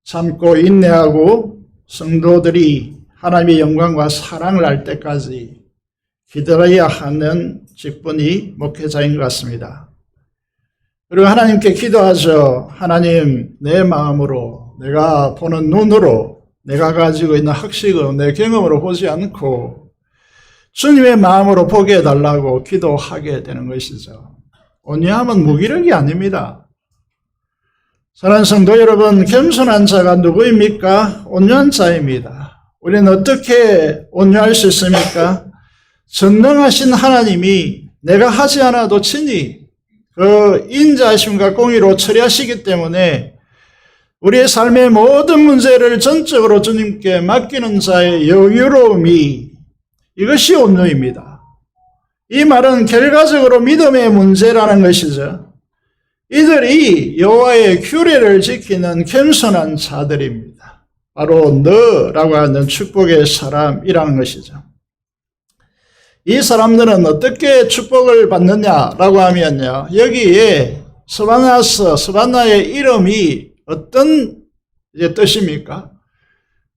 Speaker 3: 참고 인내하고 성도들이 하나님의 영광과 사랑을 알 때까지 기다려야 하는 직분이 목회자인 것 같습니다. 그리고 하나님께 기도하죠. 하나님, 내 마음으로, 내가 보는 눈으로, 내가 가지고 있는 학식으로, 내 경험으로 보지 않고 주님의 마음으로 보게 해달라고 기도하게 되는 것이죠. 온유함은 무기력이 아닙니다. 사랑하는 성도 여러분, 겸손한 자가 누구입니까? 온유한 자입니다. 우리는 어떻게 온유할 수 있습니까? 전능하신 하나님이 내가 하지 않아도 친히 그 인자하심과 공의로 처리하시기 때문에 우리의 삶의 모든 문제를 전적으로 주님께 맡기는 자의 여유로움이 이것이 온유입니다. 이 말은 결과적으로 믿음의 문제라는 것이죠. 이들이 여호와의 규례를 지키는 겸손한 자들입니다. 바로 너라고 하는 축복의 사람이라는 것이죠. 이 사람들은 어떻게 축복을 받느냐라고 하면요. 여기에 스바나의 이름이 어떤 뜻입니까?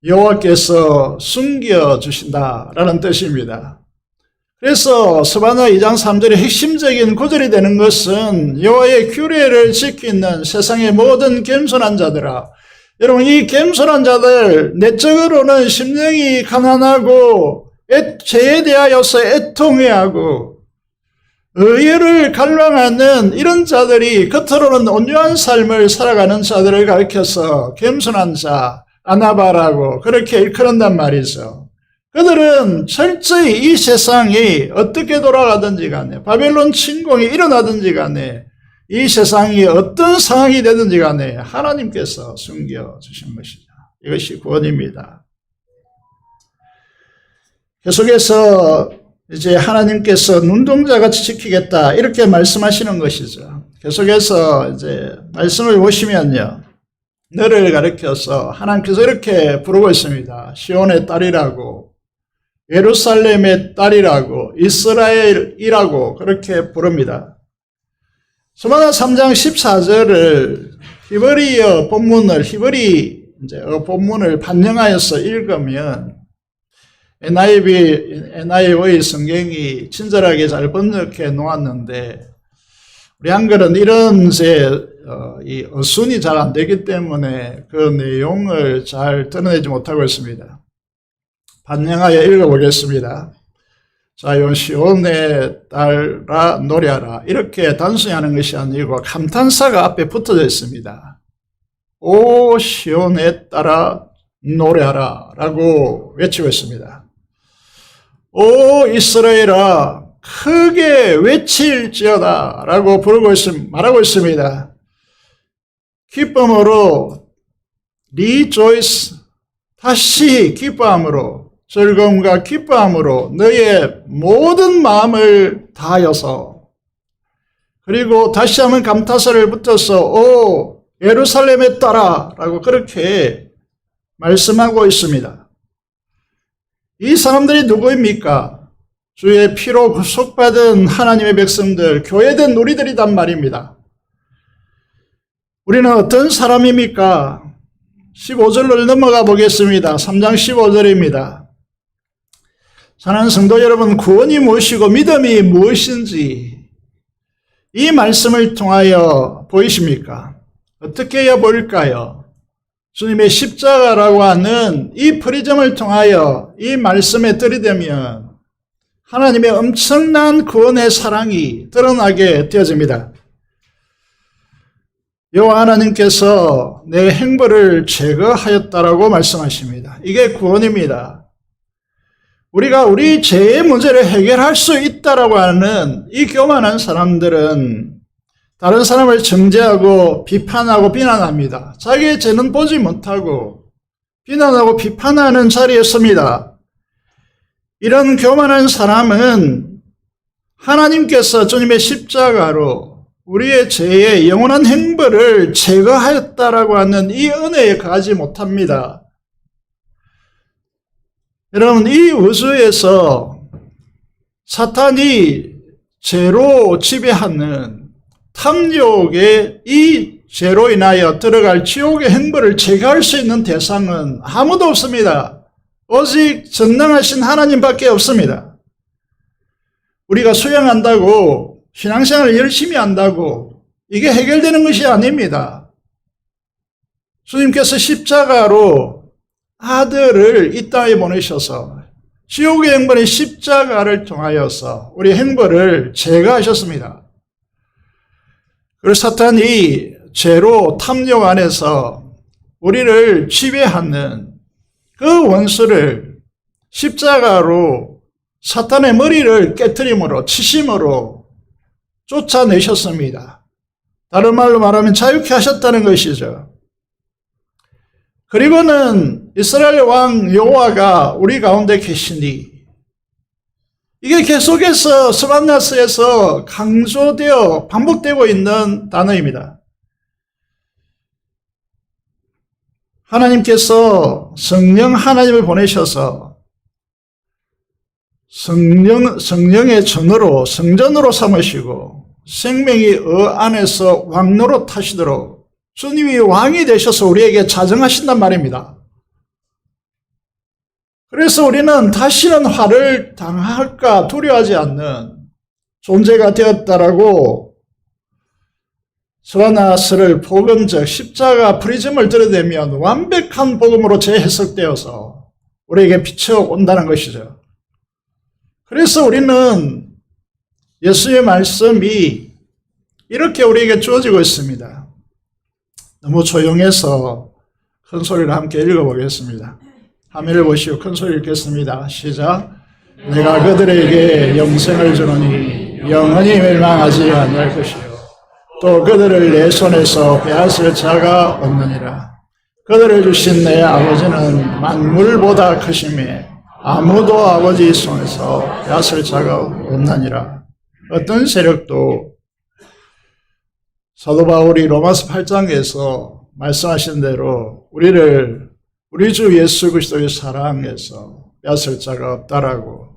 Speaker 3: 여호와께서 숨겨주신다라는 뜻입니다. 그래서 스바나 2장 3절의 핵심적인 구절이 되는 것은 여호와의 규례를 지키는 세상의 모든 겸손한 자들아. 여러분, 이 겸손한 자들 내적으로는 심령이 가난하고 죄에 대하여서 애통해하고 의를 갈망하는 이런 자들이 겉으로는 온유한 삶을 살아가는 자들을 가리켜서 겸손한 자, 아나바라고 그렇게 일컬은단 말이죠. 그들은 철저히 이 세상이 어떻게 돌아가든지 간에 바벨론 침공이 일어나든지 간에 이 세상이 어떤 상황이 되든지 간에 하나님께서 숨겨주신 것이죠. 이것이 구원입니다. 계속해서 이제 하나님께서 눈동자같이 지키겠다 이렇게 말씀하시는 것이죠. 계속해서 이제 말씀을 보시면요. 너를 가리켜서 하나님께서 이렇게 부르고 있습니다. 시온의 딸이라고, 예루살렘의 딸이라고, 이스라엘이라고 그렇게 부릅니다. 스바나 3장 14절을 히브리어 본문을 본문을 반영하여서 읽으면 NIV 성경이 친절하게 잘 번역해 놓았는데 우리 한글은 이런 이 어순이 잘 안 되기 때문에 그 내용을 잘 드러내지 못하고 있습니다. 반영하여 읽어보겠습니다. 자, 요 시온의 딸아 노래하라 이렇게 단순히 하는 것이 아니고 감탄사가 앞에 붙어져 있습니다. 오 시온의 딸아 노래하라 라고 외치고 있습니다. 오 이스라엘아 크게 외칠지어다 라고 말하고 있습니다. 기쁨으로 rejoice 다시 기뻐함으로 즐거움과 기뻐함으로 너의 모든 마음을 다하여서, 그리고 다시 한번 감탄사를 붙여서 오 예루살렘의 딸아 라고 그렇게 말씀하고 있습니다. 이 사람들이 누구입니까? 주의 피로 구속받은 하나님의 백성들, 교회된 우리들이란 말입니다. 우리는 어떤 사람입니까? 15절로 넘어가 보겠습니다. 3장 15절입니다. 사랑하는 성도 여러분, 구원이 무엇이고 믿음이 무엇인지 이 말씀을 통하여 보이십니까? 어떻게 해야 보일까요? 주님의 십자가라고 하는 이 프리즘을 통하여 이 말씀에 들이대면 하나님의 엄청난 구원의 사랑이 드러나게 되어집니다. 여호와 하나님께서 내 행벌을 제거하였다라고 말씀하십니다. 이게 구원입니다. 우리가 우리 죄의 문제를 해결할 수 있다라고 하는 이 교만한 사람들은 다른 사람을 정죄하고 비판하고 비난합니다. 자기의 죄는 보지 못하고 비난하고 비판하는 자리에 섭니다. 이런 교만한 사람은 하나님께서 주님의 십자가로 우리의 죄의 영원한 행벌을 제거하였다라고 하는 이 은혜에 가지 못합니다. 여러분, 이 우주에서 사탄이 죄로 지배하는 탐욕의 이 죄로 인하여 들어갈 지옥의 행벌을 제거할 수 있는 대상은 아무도 없습니다. 오직 전능하신 하나님밖에 없습니다. 우리가 수양한다고 신앙생활을 열심히 한다고 이게 해결되는 것이 아닙니다. 주님께서 십자가로 아들을 이 땅에 보내셔서 지옥의 행벌의 십자가를 통하여서 우리 행벌을 제거하셨습니다. 그리고 사탄이 죄로 탐욕 안에서 우리를 지배하는 그 원수를 십자가로 사탄의 머리를 깨트림으로 치심으로 쫓아내셨습니다. 다른 말로 말하면 자유케 하셨다는 것이죠. 그리고는 이스라엘 왕 여호와가 우리 가운데 계시니, 이게 계속해서 스반나스에서 강조되어 반복되고 있는 단어입니다. 하나님께서 성령 하나님을 보내셔서 성령의 전으로 성전으로 삼으시고 생명이 안에서 왕노릇 하시도록 주님이 왕이 되셔서 우리에게 자정하신단 말입니다. 그래서 우리는 다시는 화를 당할까 두려워하지 않는 존재가 되었다라고 스바나스를 복음적 십자가 프리즘을 들여대면 완벽한 복음으로 재해석되어서 우리에게 비춰온다는 것이죠. 그래서 우리는 예수의 말씀이 이렇게 우리에게 주어지고 있습니다. 너무 조용해서 큰 소리로 함께 읽어보겠습니다. 화면을 보시고 큰 소리 읽겠습니다. 시작. 내가 그들에게 영생을 주노니 영원히 멸망하지 않을 것이요 또 그들을 내 손에서 빼앗을 자가 없느니라. 그들을 주신 내 아버지는 만물보다 크심에 아무도 아버지 손에서 빼앗을 자가 없느니라. 어떤 세력도 사도 바울이 로마서 8장에서 말씀하신 대로 우리 주 예수 그리스도의 사랑에서 빼앗을 자가 없다라고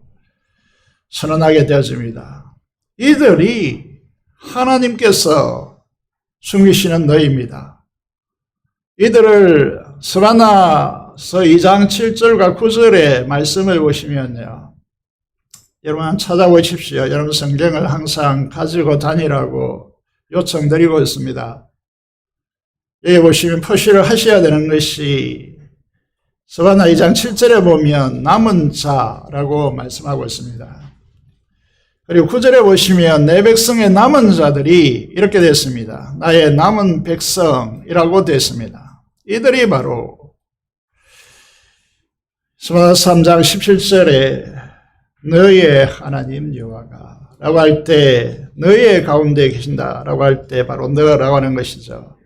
Speaker 3: 선언하게 되어집니다. 이들이 하나님께서 숨기시는 너희입니다. 이들을 스바나서 2장 7절과 9절의 말씀을 보시면요, 여러분 찾아보십시오. 여러분 성경을 항상 가지고 다니라고 요청드리고 있습니다. 여기 보시면 표시를 하셔야 되는 것이 스바나 2장 7절에 보면 남은 자라고 말씀하고 있습니다. 그리고 9절에 보시면 내 백성의 남은 자들이 이렇게 됐습니다. 나의 남은 백성이라고 됐습니다. 이들이 바로 스바나 3장 17절에 너희의 하나님 여호와가 라고 할 때 너희의 가운데 계신다 라고 할 때 바로 너라고 하는 것이죠.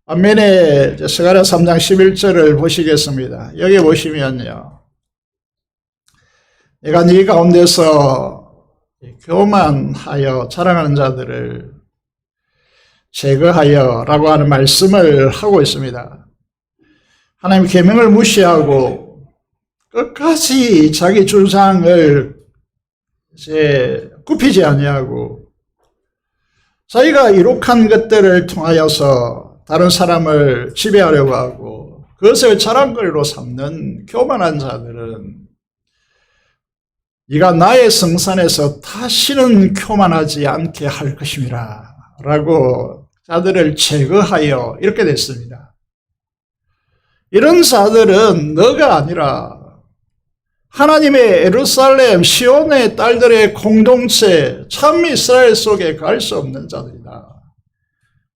Speaker 3: 반면에 스가랴 3장 11절을 보시겠습니다. 여기 보시면요, 내가 네 가운데서 교만하여 자랑하는 자들을 제거하여 라고 하는 말씀을 하고 있습니다. 하나님 계명을 무시하고 끝까지 자기 주장을 이제 굽히지 아니하고 자기가 이룩한 것들을 통하여서 다른 사람을 지배하려고 하고 그것을 자랑거리로 삼는 교만한 자들은 네가 나의 성산에서 다시는 교만하지 않게 할 것임이라 라고 자들을 제거하여 이렇게 됐습니다. 이런 자들은 너가 아니라 하나님의 예루살렘 시온의 딸들의 공동체 참 이스라엘 속에 갈 수 없는 자들이다.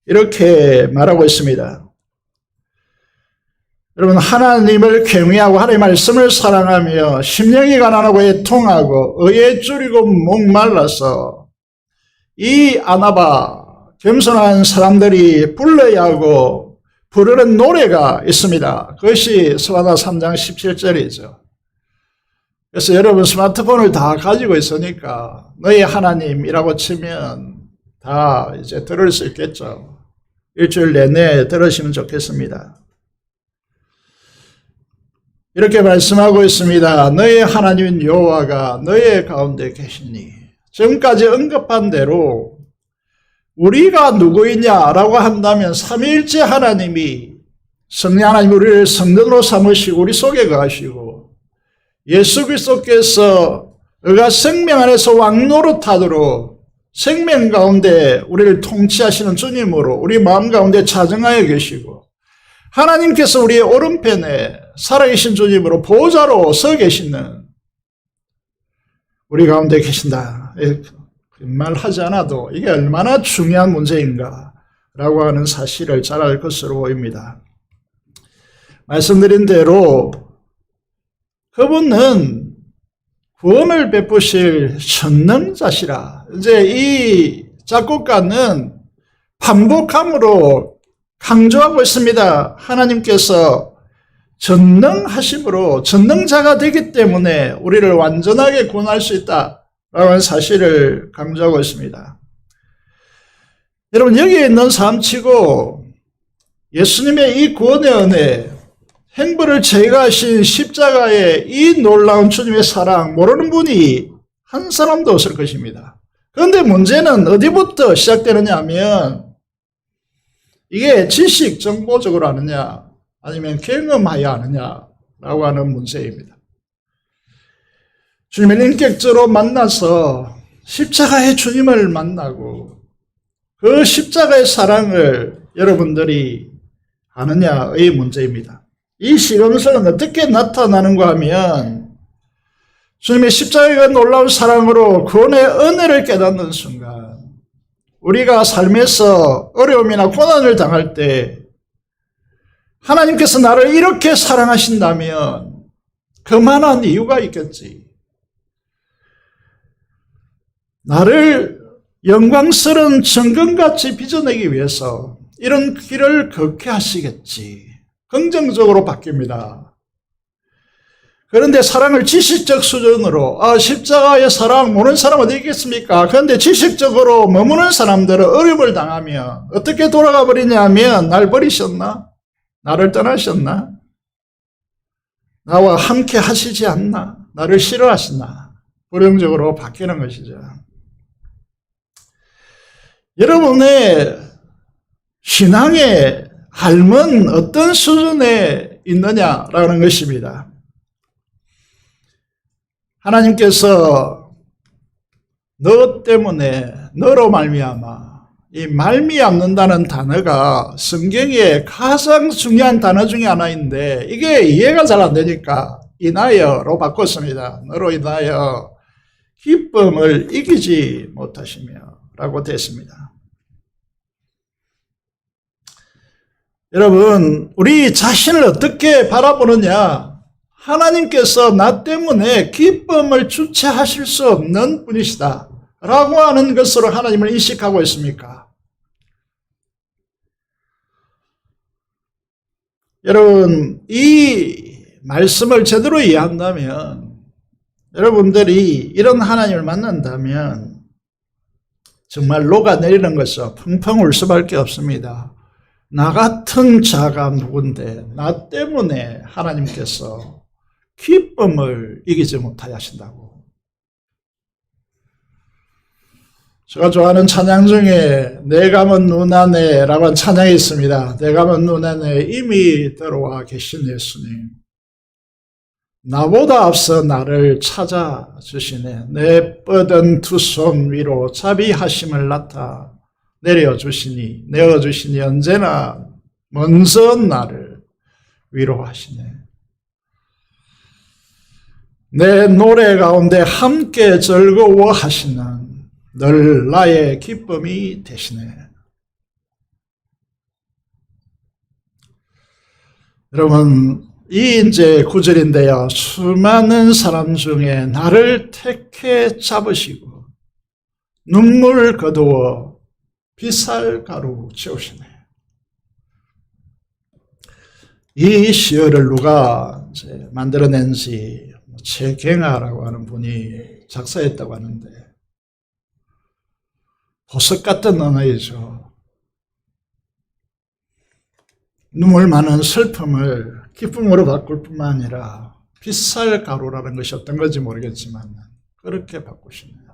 Speaker 3: 이렇게 말하고 있습니다. 여러분, 하나님을 경외하고 하나님의 말씀을 사랑하며 심령이 가난하고 애통하고 의에 줄이고 목말라서 이 아나바 겸손한 사람들이 불러야 하고 부르는 노래가 있습니다. 그것이 스바나 3장 17절이죠. 그래서 여러분 스마트폰을 다 가지고 있으니까 너희 하나님이라고 치면 다 이제 들을 수 있겠죠. 일주일 내내 들으시면 좋겠습니다. 이렇게 말씀하고 있습니다. 너희 하나님인 여호와가 너희 가운데 계시니 지금까지 언급한 대로 우리가 누구이냐라고 한다면 삼위일체 하나님이 성령 하나님 우리를 성전으로 삼으시고 우리 속에 거하시고 예수 그리스도께서 그가 생명 안에서 왕노릇하도록 생명 가운데 우리를 통치하시는 주님으로 우리 마음 가운데 자정하여 계시고 하나님께서 우리의 오른편에 살아계신 주님으로 보호자로 서 계시는 우리 가운데 계신다. 말하지 않아도 이게 얼마나 중요한 문제인가 라고 하는 사실을 잘 알 것으로 보입니다. 말씀드린 대로 그분은 구원을 베푸실 전능자시라. 이제 이 작곡가는 반복함으로 강조하고 있습니다. 하나님께서 전능하심으로 전능자가 되기 때문에 우리를 완전하게 구원할 수 있다라고 하는 사실을 강조하고 있습니다. 여러분, 여기에 있는 사람치고 예수님의 이 구원의 은혜, 행부를 제거하신 십자가의 이 놀라운 주님의 사랑 모르는 분이 한 사람도 없을 것입니다. 그런데 문제는 어디부터 시작되느냐 하면 이게 지식 정보적으로 아느냐 아니면 경험하여 아느냐라고 하는 문제입니다. 주님을 인격적으로 만나서 십자가의 주님을 만나고 그 십자가의 사랑을 여러분들이 아느냐의 문제입니다. 이 시험서는 어떻게 나타나는가 하면 주님의 십자가의 놀라운 사랑으로 구원의 은혜를 깨닫는 순간 우리가 삶에서 어려움이나 고난을 당할 때 하나님께서 나를 이렇게 사랑하신다면 그만한 이유가 있겠지. 나를 영광스러운 정금같이 빚어내기 위해서 이런 길을 걷게 하시겠지. 긍정적으로 바뀝니다. 그런데 사랑을 지식적 수준으로 십자가의 사랑 모르는 사람 어디 있겠습니까? 그런데 지식적으로 머무는 사람들은 어려움을 당하면 어떻게 돌아가 버리냐면 날 버리셨나? 나를 떠나셨나? 나와 함께 하시지 않나? 나를 싫어하시나? 부정적으로 바뀌는 것이죠. 여러분의 신앙의 삶은 어떤 수준에 있느냐라는 것입니다. 하나님께서 너 때문에 너로 말미암아 이 말미암는다는 단어가 성경의 가장 중요한 단어 중에 하나인데 이게 이해가 잘 안 되니까 인하여로 바꿨습니다. 너로 인하여 기쁨을 이기지 못하시며 라고 됐습니다. 여러분, 우리 자신을 어떻게 바라보느냐? 하나님께서 나 때문에 기쁨을 주체하실 수 없는 분이시다 라고 하는 것으로 하나님을 인식하고 있습니까? 여러분, 이 말씀을 제대로 이해한다면 여러분들이 이런 하나님을 만난다면 정말 녹아내리는 것은 펑펑 울 수밖에 없습니다. 나 같은 자가 누군데 나 때문에 하나님께서 기쁨을 이기지 못하게 하신다고. 제가 좋아하는 찬양 중에 내 감은 눈 안에 라고 하는 찬양이 있습니다. 내 감은 눈 안에 이미 들어와 계신 예수님, 나보다 앞서 나를 찾아주시네. 내 뻗은 두 손 위로 자비하심을 나타 내어주시니 언제나 먼저 나를 위로하시네. 내 노래 가운데 함께 즐거워하시는 늘 나의 기쁨이 되시네. 여러분, 이 이제 구절인데요. 수많은 사람 중에 나를 택해 잡으시고 눈물 거두어 빗살가루 채우시네. 이 시어를 누가 이제 만들어낸지 최경아라고 하는 분이 작사했다고 하는데 보석 같은 언어이죠. 눈물 많은 슬픔을 기쁨으로 바꿀 뿐만 아니라 빗살가루라는 것이 어떤 건지 모르겠지만 그렇게 바꾸시네요.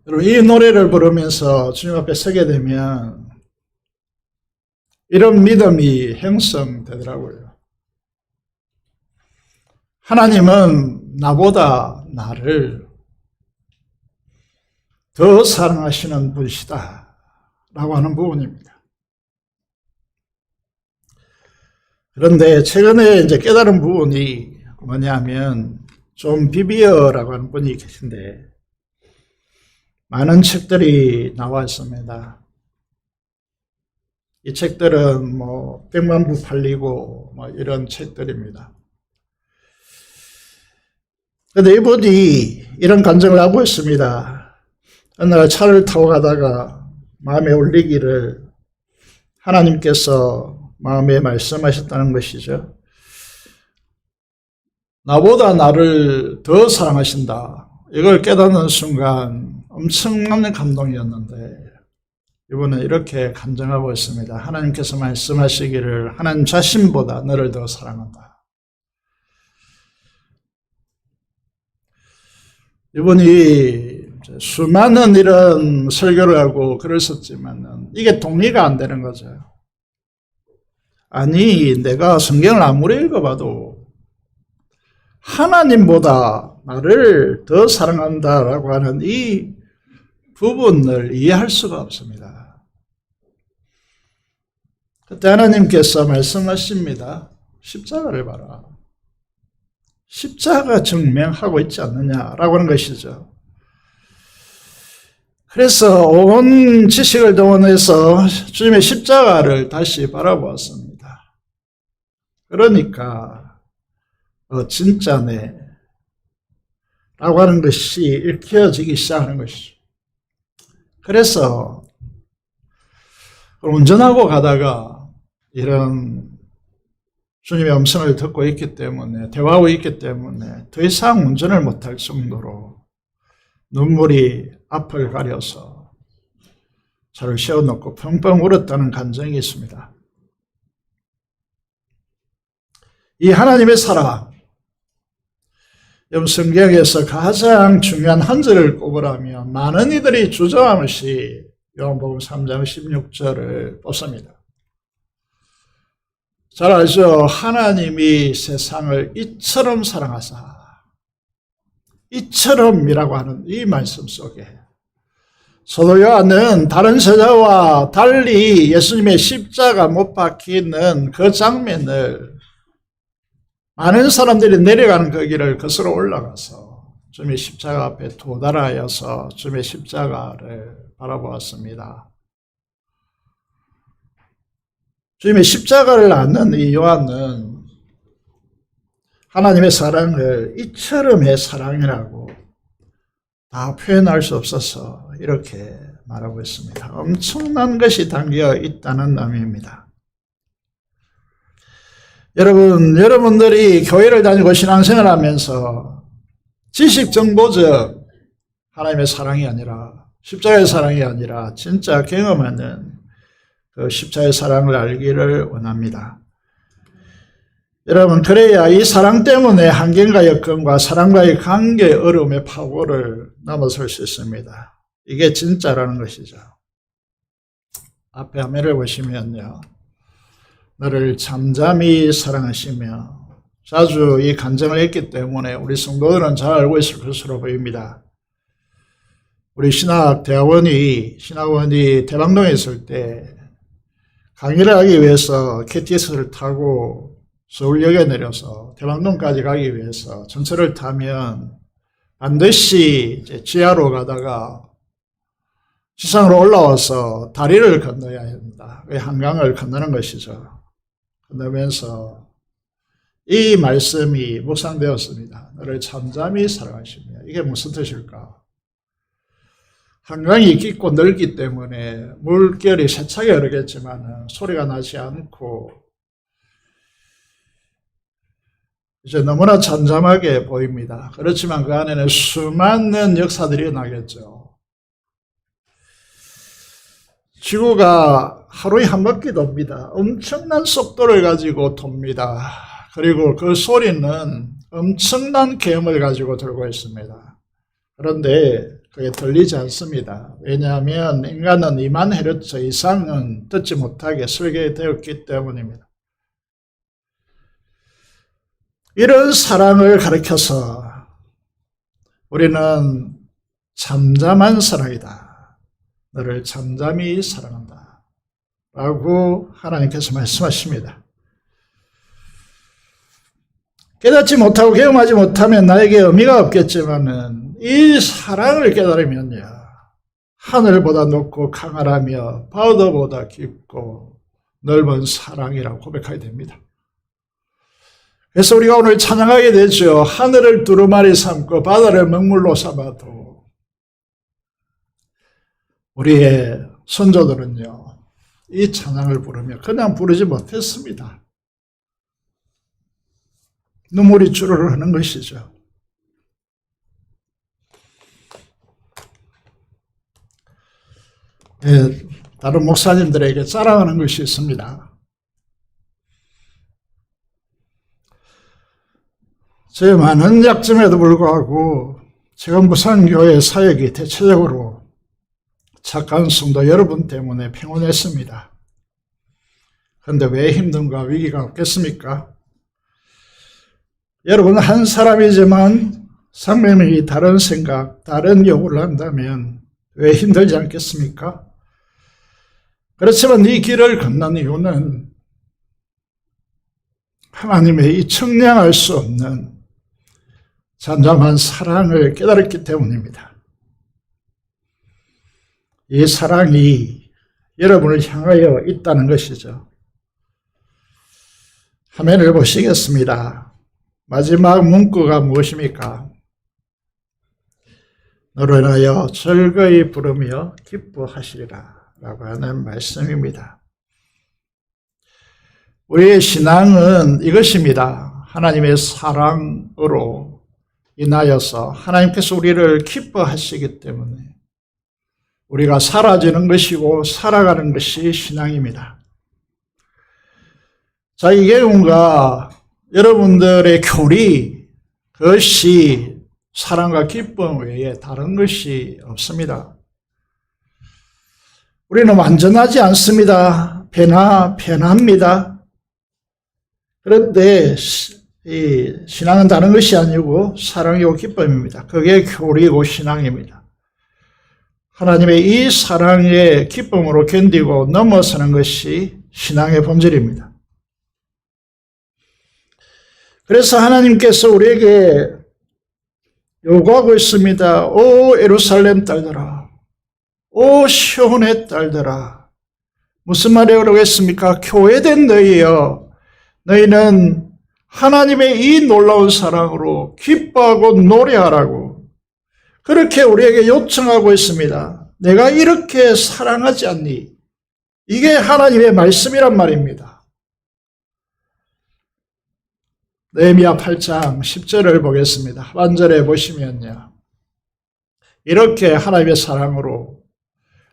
Speaker 3: 여러분, 이 노래를 부르면서 주님 앞에 서게 되면 이런 믿음이 형성되더라고요. 하나님은 나보다 나를 더 사랑하시는 분이시다 라고 하는 부분입니다. 그런데 최근에 이제 깨달은 부분이 뭐냐면 존 비비어라고 하는 분이 계신데 많은 책들이 나와 있습니다. 이 책들은 뭐 100만 부 팔리고 뭐 이런 책들입니다. 그런데 이분이 이런 간증을 하고 있습니다. 어느 날 차를 타고 가다가 마음에 올리기를 하나님께서 마음에 말씀하셨다는 것이죠. 나보다 나를 더 사랑하신다. 이걸 깨닫는 순간 엄청난 감동이었는데 이번에 이렇게 간증하고 있습니다. 하나님께서 말씀하시기를 하나님 자신보다 너를 더 사랑한다. 이분이 수많은 이런 설교를 하고 글을 썼지만 이게 동의가 안 되는 거죠. 아니, 내가 성경을 아무리 읽어봐도 하나님보다 나를 더 사랑한다라고 하는 이 부분을 이해할 수가 없습니다. 그때 하나님께서 말씀하십니다. 십자가를 봐라. 십자가 증명하고 있지 않느냐라고 하는 것이죠. 그래서 온 지식을 동원해서 주님의 십자가를 다시 바라보았습니다. 그러니까 진짜네 라고 하는 것이 읽혀지기 시작하는 것이죠. 그래서 운전하고 가다가 이런 주님의 음성을 듣고 있기 때문에 대화하고 있기 때문에 더 이상 운전을 못할 정도로 눈물이 앞을 가려서 차를 세워놓고 펑펑 울었다는 간증이 있습니다. 이 하나님의 사랑, 성경에서 가장 중요한 한 절을 꼽으라면 많은 이들이 주저함없이 요한복음 3장 16절을 뽑습니다. 잘 알죠? 하나님이 세상을 이처럼 사랑하사, 이처럼이라고 하는 이 말씀 속에 사도 요한은 다른 저자와 달리 예수님의 십자가 못 박히는 그 장면을 많은 사람들이 내려가는 그 길을 거슬러 올라가서 주님의 십자가 앞에 도달하여서 주님의 십자가를 바라보았습니다. 주님의 십자가를 아는 이 요한은 하나님의 사랑을 이처럼의 사랑이라고 다 표현할 수 없어서 이렇게 말하고 있습니다. 엄청난 것이 담겨 있다는 의미입니다. 여러분들이 교회를 다니고 신앙생활 하면서 지식 정보적 하나님의 사랑이 아니라, 십자가의 사랑이 아니라 진짜 경험하는 그 십자가의 사랑을 알기를 원합니다. 여러분, 그래야 이 사랑 때문에 환경과 여건과 사랑과의 관계의 어려움의 파고를 넘어설 수 있습니다. 이게 진짜라는 것이죠. 앞에 화면을 보시면요, 너를 잠잠히 사랑하시며, 자주 이 간증을 했기 때문에 우리 성도들은 잘 알고 있을 것으로 보입니다. 우리 신학원이 대방동에 있을 때 강의를 하기 위해서 KTX를 타고 서울역에 내려서 대방동까지 가기 위해서 전철을 타면 반드시 이제 지하로 가다가 지상으로 올라와서 다리를 건너야 합니다. 한강을 건너는 것이죠. 건너면서 이 말씀이 묵상되었습니다. 너를 잠잠히 사랑하시며. 이게 무슨 뜻일까? 한강이 깊고 넓기 때문에 물결이 세차게 흐르겠지만 소리가 나지 않고 이제 너무나 잠잠하게 보입니다. 그렇지만 그 안에는 수많은 역사들이 일어나겠죠. 지구가 하루에 한 바퀴 돕니다. 엄청난 속도를 가지고 돕니다. 그리고 그 소리는 엄청난 계엄을 가지고 들고 있습니다. 그런데 그게 들리지 않습니다. 왜냐하면 인간은 2만 헤르츠 이상은 듣지 못하게 설계되었기 때문입니다. 이런 사랑을 가리켜서 우리는 잠잠한 사랑이다. 너를 잠잠히 사랑한다. 라고 하나님께서 말씀하십니다. 깨닫지 못하고 경험하지 못하면 나에게 의미가 없겠지만은 이 사랑을 깨달으면요, 하늘보다 높고 강하라며 바다보다 깊고 넓은 사랑이라고 고백하게 됩니다. 그래서 우리가 오늘 찬양하게 되죠. 하늘을 두루마리 삼고 바다를 먹물로 삼아도 우리의 선조들은요, 이 찬양을 부르며 그냥 부르지 못했습니다. 눈물이 주르르 흐르는 것이죠. 예, 다른 목사님들에게 자랑하는 것이 있습니다. 제 많은 약점에도 불구하고 제가 무산교회 사역이 대체적으로 착한 성도 여러분 때문에 평온했습니다. 그런데 왜 힘든가 위기가 없겠습니까? 여러분 한 사람이지만 상명이 다른 생각, 다른 요구를 한다면 왜 힘들지 않겠습니까? 그렇지만 이 길을 걷는 이유는 하나님의 이 청량할 수 없는 잠잠한 사랑을 깨달았기 때문입니다. 이 사랑이 여러분을 향하여 있다는 것이죠. 화면을 보시겠습니다. 마지막 문구가 무엇입니까? 너로 인하여 즐거이 부르며 기뻐하시리라 라고 하는 말씀입니다. 우리의 신앙은 이것입니다. 하나님의 사랑으로 인하여서 하나님께서 우리를 기뻐하시기 때문에 우리가 사라지는 것이고 살아가는 것이 신앙입니다. 자, 이 경우가 여러분들의 교리, 그것이 사랑과 기쁨 외에 다른 것이 없습니다. 우리는 완전하지 않습니다. 변합니다. 그런데 이 신앙은 다른 것이 아니고 사랑이고 기쁨입니다. 그게 교리고 신앙입니다. 하나님의 이 사랑의 기쁨으로 견디고 넘어서는 것이 신앙의 본질입니다. 그래서 하나님께서 우리에게 요구하고 있습니다. 오 예루살렘 딸들아, 오 시온의 딸들아. 무슨 말이라고 했습니까? 교회된 너희여, 너희는 하나님의 이 놀라운 사랑으로 기뻐하고 노래하라고 그렇게 우리에게 요청하고 있습니다. 내가 이렇게 사랑하지 않니? 이게 하나님의 말씀이란 말입니다. 느헤미야 8장 10절을 보겠습니다. 하반절에 보시면요. 이렇게 하나님의 사랑으로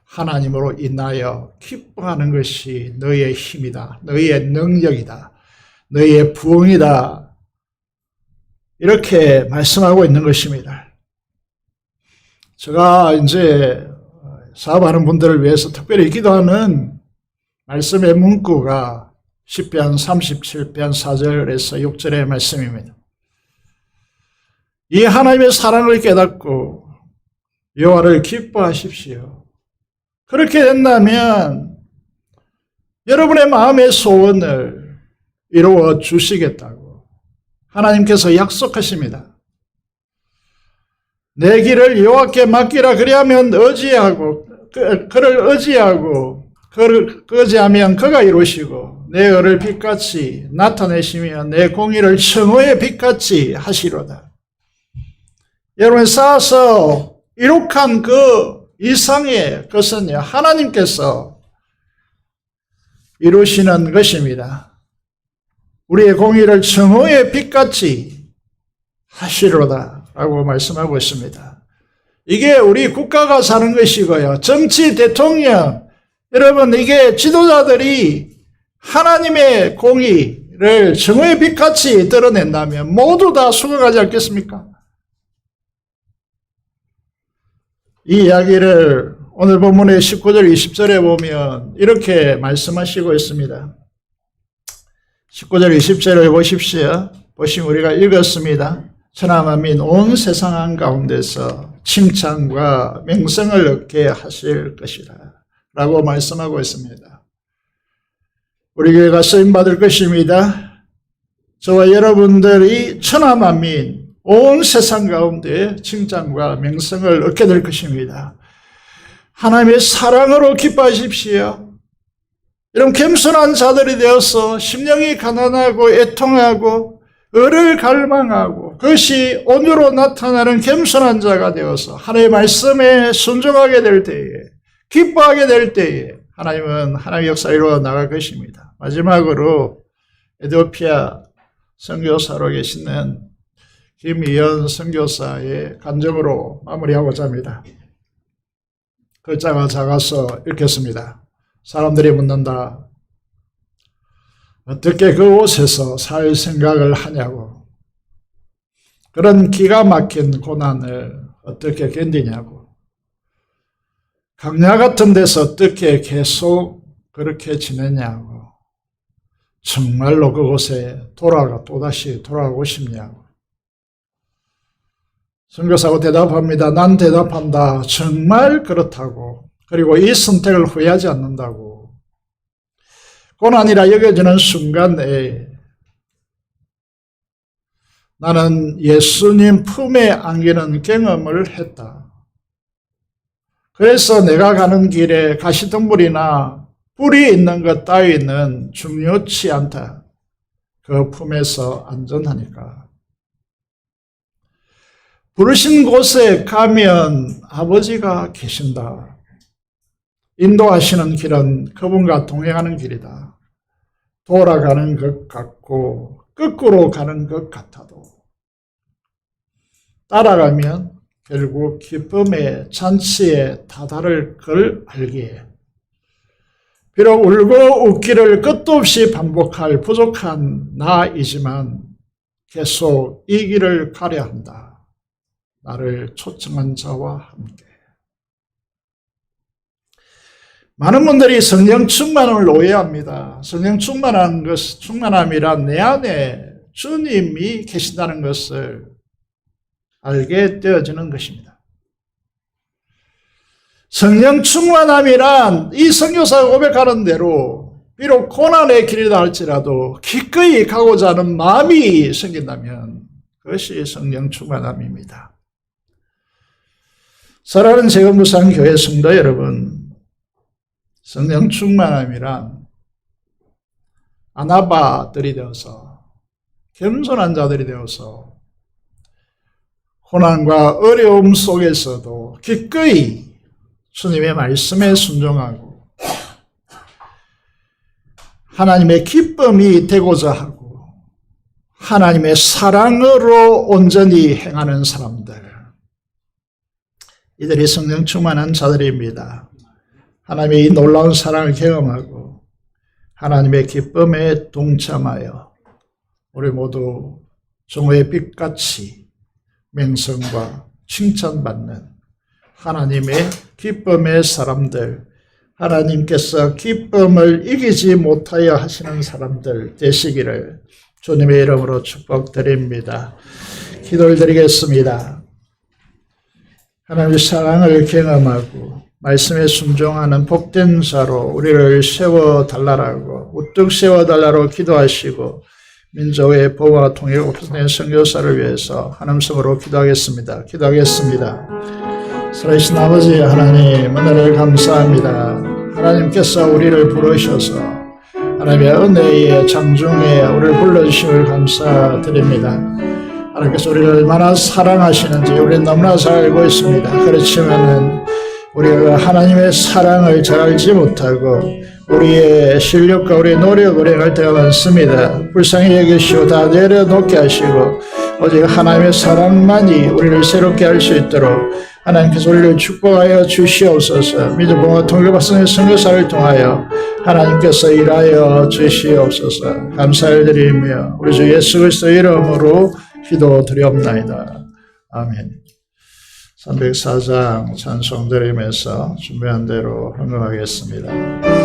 Speaker 3: 하나님으로 인하여 기뻐하는 것이 너희의 힘이다. 너희의 능력이다. 너희의 부흥이다. 이렇게 말씀하고 있는 것입니다. 제가 이제 사업하는 분들을 위해서 특별히 기도하는 말씀의 문구가 시편 37편 4절에서 6절의 말씀입니다. 이 하나님의 사랑을 깨닫고 여호와를 기뻐하십시오. 그렇게 된다면 여러분의 마음의 소원을 이루어 주시겠다고 하나님께서 약속하십니다. 내 길을 여호와께 맡기라. 그리하면 그를 의지하면 그가 이루시고 내 의를 빛같이 나타내시며 내 공의를 청호의 빛같이 하시로다. 여러분, 쌓아서 이룩한 그 이상의 것은요, 하나님께서 이루시는 것입니다. 우리의 공의를 청호의 빛같이 하시로다 라고 말씀하고 있습니다. 이게 우리 국가가 사는 것이고요. 정치, 대통령, 여러분, 이게 지도자들이 하나님의 공의를 청호의 빛같이 드러낸다면 모두 다 수긍하지 않겠습니까? 이 이야기를 오늘 본문의 19절 20절에 보면 이렇게 말씀하시고 있습니다. 19절 20절을 보십시오. 보시면 우리가 읽었습니다. 천하 만민 온 세상 한가운데서 칭찬과 명성을 얻게 하실 것이라 라고 말씀하고 있습니다. 우리 교회가 쓰임받을 것입니다. 저와 여러분들이 천하 만민 온 세상 가운데 칭찬과 명성을 얻게 될 것입니다. 하나님의 사랑으로 기뻐하십시오. 이런 겸손한 자들이 되어서 심령이 가난하고 애통하고 의를 갈망하고 그것이 온유로 나타나는 겸손한 자가 되어서 하나님의 말씀에 순종하게 될 때에, 기뻐하게 될 때에 하나님은 하나님의 역사를 이루어 나갈 것입니다. 마지막으로 에티오피아 선교사로 계시는 김희연 선교사의 간증으로 마무리하고자 합니다. 글자가 작아서 읽겠습니다. 사람들이 묻는다. 어떻게 그곳에서 살 생각을 하냐고. 그런 기가 막힌 고난을 어떻게 견디냐고. 강야 같은 데서 어떻게 계속 그렇게 지내냐고. 정말로 그곳에 또다시 돌아가고 싶냐고. 선교사가 대답합니다. 난 대답한다. 정말 그렇다고. 그리고 이 선택을 후회하지 않는다고. 고난이라 여겨지는 순간에 나는 예수님 품에 안기는 경험을 했다. 그래서 내가 가는 길에 가시덤불이나 뿔이 있는 것 따위는 중요치 않다. 그 품에서 안전하니까. 부르신 곳에 가면 아버지가 계신다. 인도하시는 길은 그분과 동행하는 길이다. 돌아가는 것 같고 거꾸로 가는 것 같아도 따라가면 결국 기쁨의 잔치에 다다를 걸 알기에 비록 울고 웃기를 끝도 없이 반복할 부족한 나이지만 계속 이 길을 가려 한다. 나를 초청한 자와 함께. 많은 분들이 성령 충만을 오해합니다. 성령 충만함이란 내 안에 주님이 계신다는 것을 알게 되어지는 것입니다. 성령 충만함이란 이 선교사가 고백하는 대로 비록 고난의 길이다 할지라도 기꺼이 가고자 하는 마음이 생긴다면 그것이 성령 충만함입니다. 사랑하는 제금부산 교회 성도 여러분, 성령 충만함이란 아나바들이 되어서 겸손한 자들이 되어서 고난과 어려움 속에서도 기꺼이 주님의 말씀에 순종하고 하나님의 기쁨이 되고자 하고 하나님의 사랑으로 온전히 행하는 사람들, 이들이 성령 충만한 자들입니다. 하나님의 이 놀라운 사랑을 경험하고 하나님의 기쁨에 동참하여 우리 모두 종의 빛같이 명성과 칭찬받는 하나님의 기쁨의 사람들, 하나님께서 기쁨을 이기지 못하여 하시는 사람들 되시기를 주님의 이름으로 축복드립니다. 기도를 드리겠습니다. 하나님의 사랑을 경험하고 말씀에 순종하는 복된 자로 우리를 세워달라고 우뚝 세워달라고 기도하시고 민족의 보호와 통일을 오픈된 선교사를 위해서 하나님성으로 기도하겠습니다. 살아계신 아버지 하나님, 은혜를 감사합니다. 하나님께서 우리를 부르셔서 하나님의 은혜의 장중에 우리를 불러주심을 감사드립니다. 하나님께서 우리를 얼마나 사랑하시는지 우리는 너무나 잘 알고 있습니다. 그렇지만은 우리가 하나님의 사랑을 잘 알지 못하고 우리의 실력과 우리의 노력을 행할 때가 많습니다. 불쌍히 여기시고 다 내려놓게 하시고 오직 하나님의 사랑만이 우리를 새롭게 할 수 있도록 하나님께서 우리를 축복하여 주시옵소서. 믿음 봉화 통일받는 선교사를 통하여 하나님께서 일하여 주시옵소서. 감사를 드리며 우리 주 예수 그리스도 이름으로 기도드리옵나이다. 아멘. 304장 찬송 드리면서 준비한 대로 헌금하겠습니다.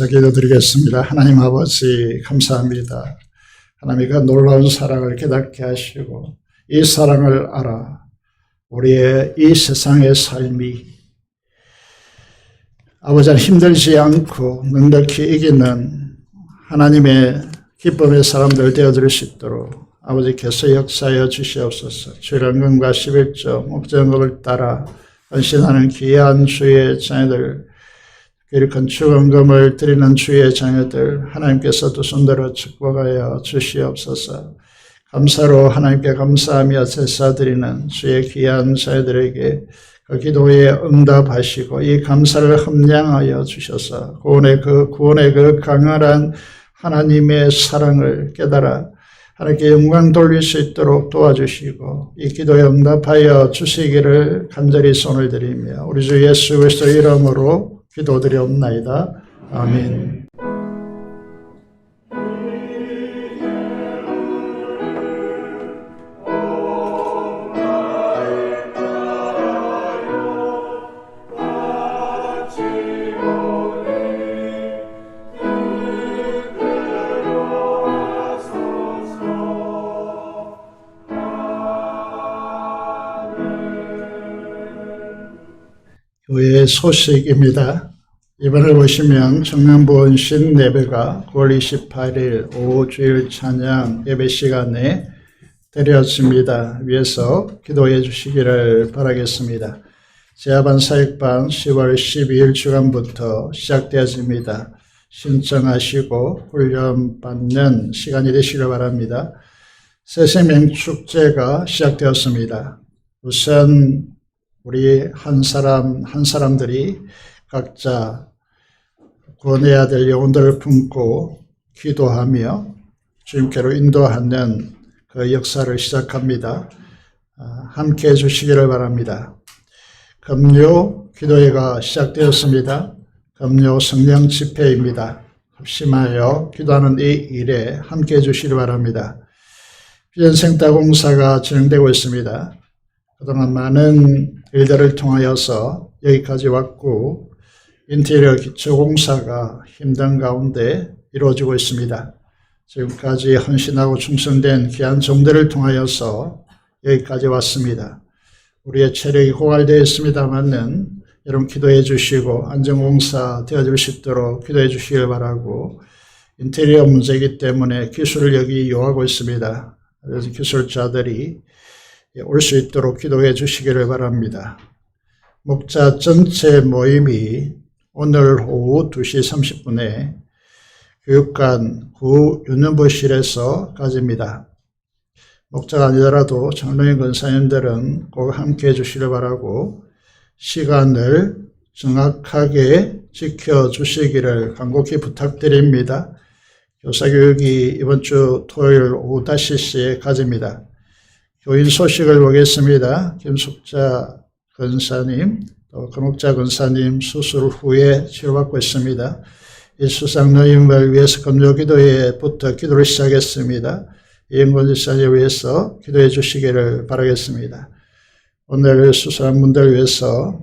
Speaker 3: 자, 기도드리겠습니다. 하나님 아버지 감사합니다. 하나님이 그 놀라운 사랑을 깨닫게 하시고 이 사랑을 알아 우리의 이 세상의 삶이 아버지는 힘들지 않고 넉넉히 이기는 하나님의 기쁨의 사람들 되어드릴 수 있도록 아버지께서 역사하여 주시옵소서. 주일헌금과 11조 목전금을 따라 헌신하는 귀한 주의 자녀들, 그리고 건축헌금을 드리는 주의 자녀들 하나님께서 두 손들어 축복하여 주시옵소서. 감사로 하나님께 감사하며 제사드리는 주의 귀한 자녀들에게 그 기도에 응답하시고 이 감사를 함량하여 주셔서 구원의 그 강렬한 하나님의 사랑을 깨달아 하나님께 영광 돌릴 수 있도록 도와주시고 이 기도에 응답하여 주시기를 간절히 손을 드리며 우리 주 예수 그리스도 이름으로 기도드리옵나이다. 아멘. 교회의 소식입니다. 이번에 보시면 청년부원신 예배가 9월 28일 오후 주일 찬양 예배 시간에 드렸습니다. 위에서 기도해 주시기를 바라겠습니다. 제하반 사역반 10월 12일 주간부터 시작되어집니다. 신청하시고 훈련받는 시간이 되시길 바랍니다. 새생명 축제가 시작되었습니다. 우선 우리 한 사람들이 각자 구원해야 될 영혼들을 품고 기도하며 주님께로 인도하는 그 역사를 시작합니다. 함께 해주시기를 바랍니다. 금요 기도회가 시작되었습니다. 금요 성령 집회입니다. 합심하여 기도하는 이 일에 함께 해주시기 바랍니다. 비전생태공사가 진행되고 있습니다. 그동안 많은 일들을 통하여서 여기까지 왔고 인테리어 기초공사가 힘든 가운데 이루어지고 있습니다. 지금까지 헌신하고 충성된 귀한 종들을 통하여서 여기까지 왔습니다. 우리의 체력이 고갈되어 있습니다만은 여러분 기도해 주시고 안전공사 되어줄 수 있도록 기도해 주시길 바라고 인테리어 문제이기 때문에 기술을 여기 요하고 있습니다. 그래서 기술자들이 올 수 있도록 기도해 주시기를 바랍니다. 목자 전체 모임이 오늘 오후 2시 30분에 교육관 구윤현부실에서 가집니다. 목자가 아니더라도 장로인 권사님들은 꼭 함께 해주시길 바라고 시간을 정확하게 지켜주시기를 간곡히 부탁드립니다. 교사교육이 이번 주 토요일 오후 5시에 가집니다. 교인 소식을 보겠습니다. 김숙자 권사님, 또 금옥자 권사님 수술 후에 치료받고 있습니다. 이 수상노임을 위해서 금요기도회부터 기도를 시작했습니다. 이영권 지사님을 위해서 기도해 주시기를 바라겠습니다. 오늘 수술한 분들을 위해서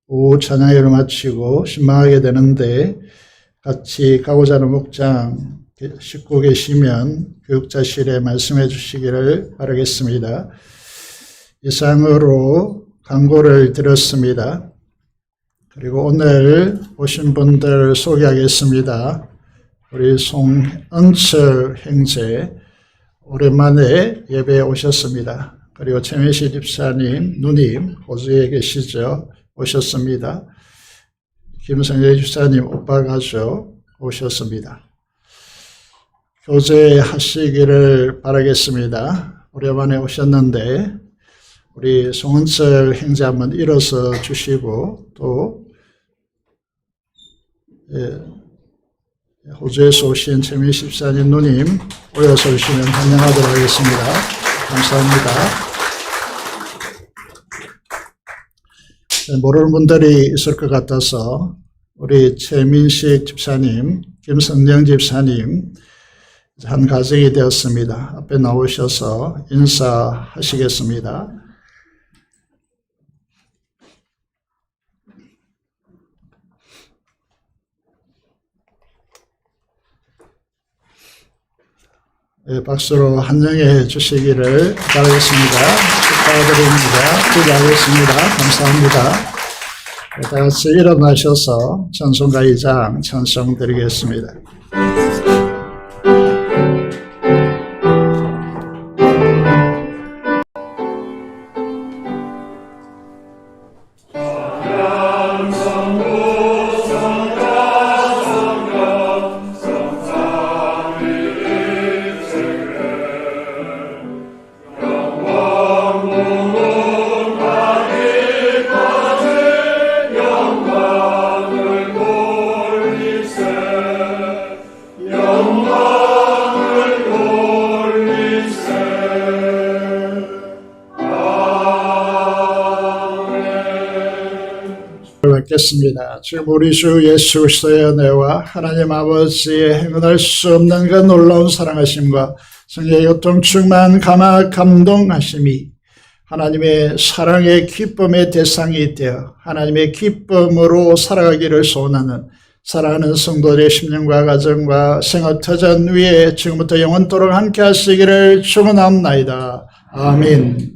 Speaker 3: 오후 찬양회를 마치고 신방하게 되는데 같이 가고자 하는 목장 식구 계시면 교육자실에 말씀해 주시기를 바라겠습니다. 이상으로 광고를 드렸습니다. 그리고 오늘 오신 분들 소개하겠습니다. 우리 송은철 형제 오랜만에 예배에 오셨습니다. 그리고 최민식 집사님, 누님 호주에 계시죠? 오셨습니다. 김성재 집사님 오빠 가족 오셨습니다. 교제하시기를 바라겠습니다. 오랜만에 오셨는데 우리 송은철 형제 한번 일어서 주시고 또 호주에서 오신 최민식 집사님 누님 올려서 주시면 환영하도록 하겠습니다. 감사합니다. 모르는 분들이 있을 것 같아서 우리 최민식 집사님, 김성령 집사님 한 가정이 되었습니다. 앞에 나오셔서 인사하시겠습니다. 박수로 환영해 주시기를 바라겠습니다. 축하드립니다. 기도하겠습니다. 감사합니다. 다 같이 일어나셔서 찬송가 2장 찬송 드리겠습니다. 받겠습니다. 지금 우리 주 예수 그리스도의 은혜와 하나님 아버지의 행운할 수 없는 그 놀라운 사랑하심과 성령의 교통 충만 감화 감동하심이 하나님의 사랑의 기쁨의 대상이 되어 하나님의 기쁨으로 살아가기를 소원하는 사랑하는 성도들의 심령과 가정과 생업 터전 위에 지금부터 영원토록 함께 하시기를 축원합니다. 아멘.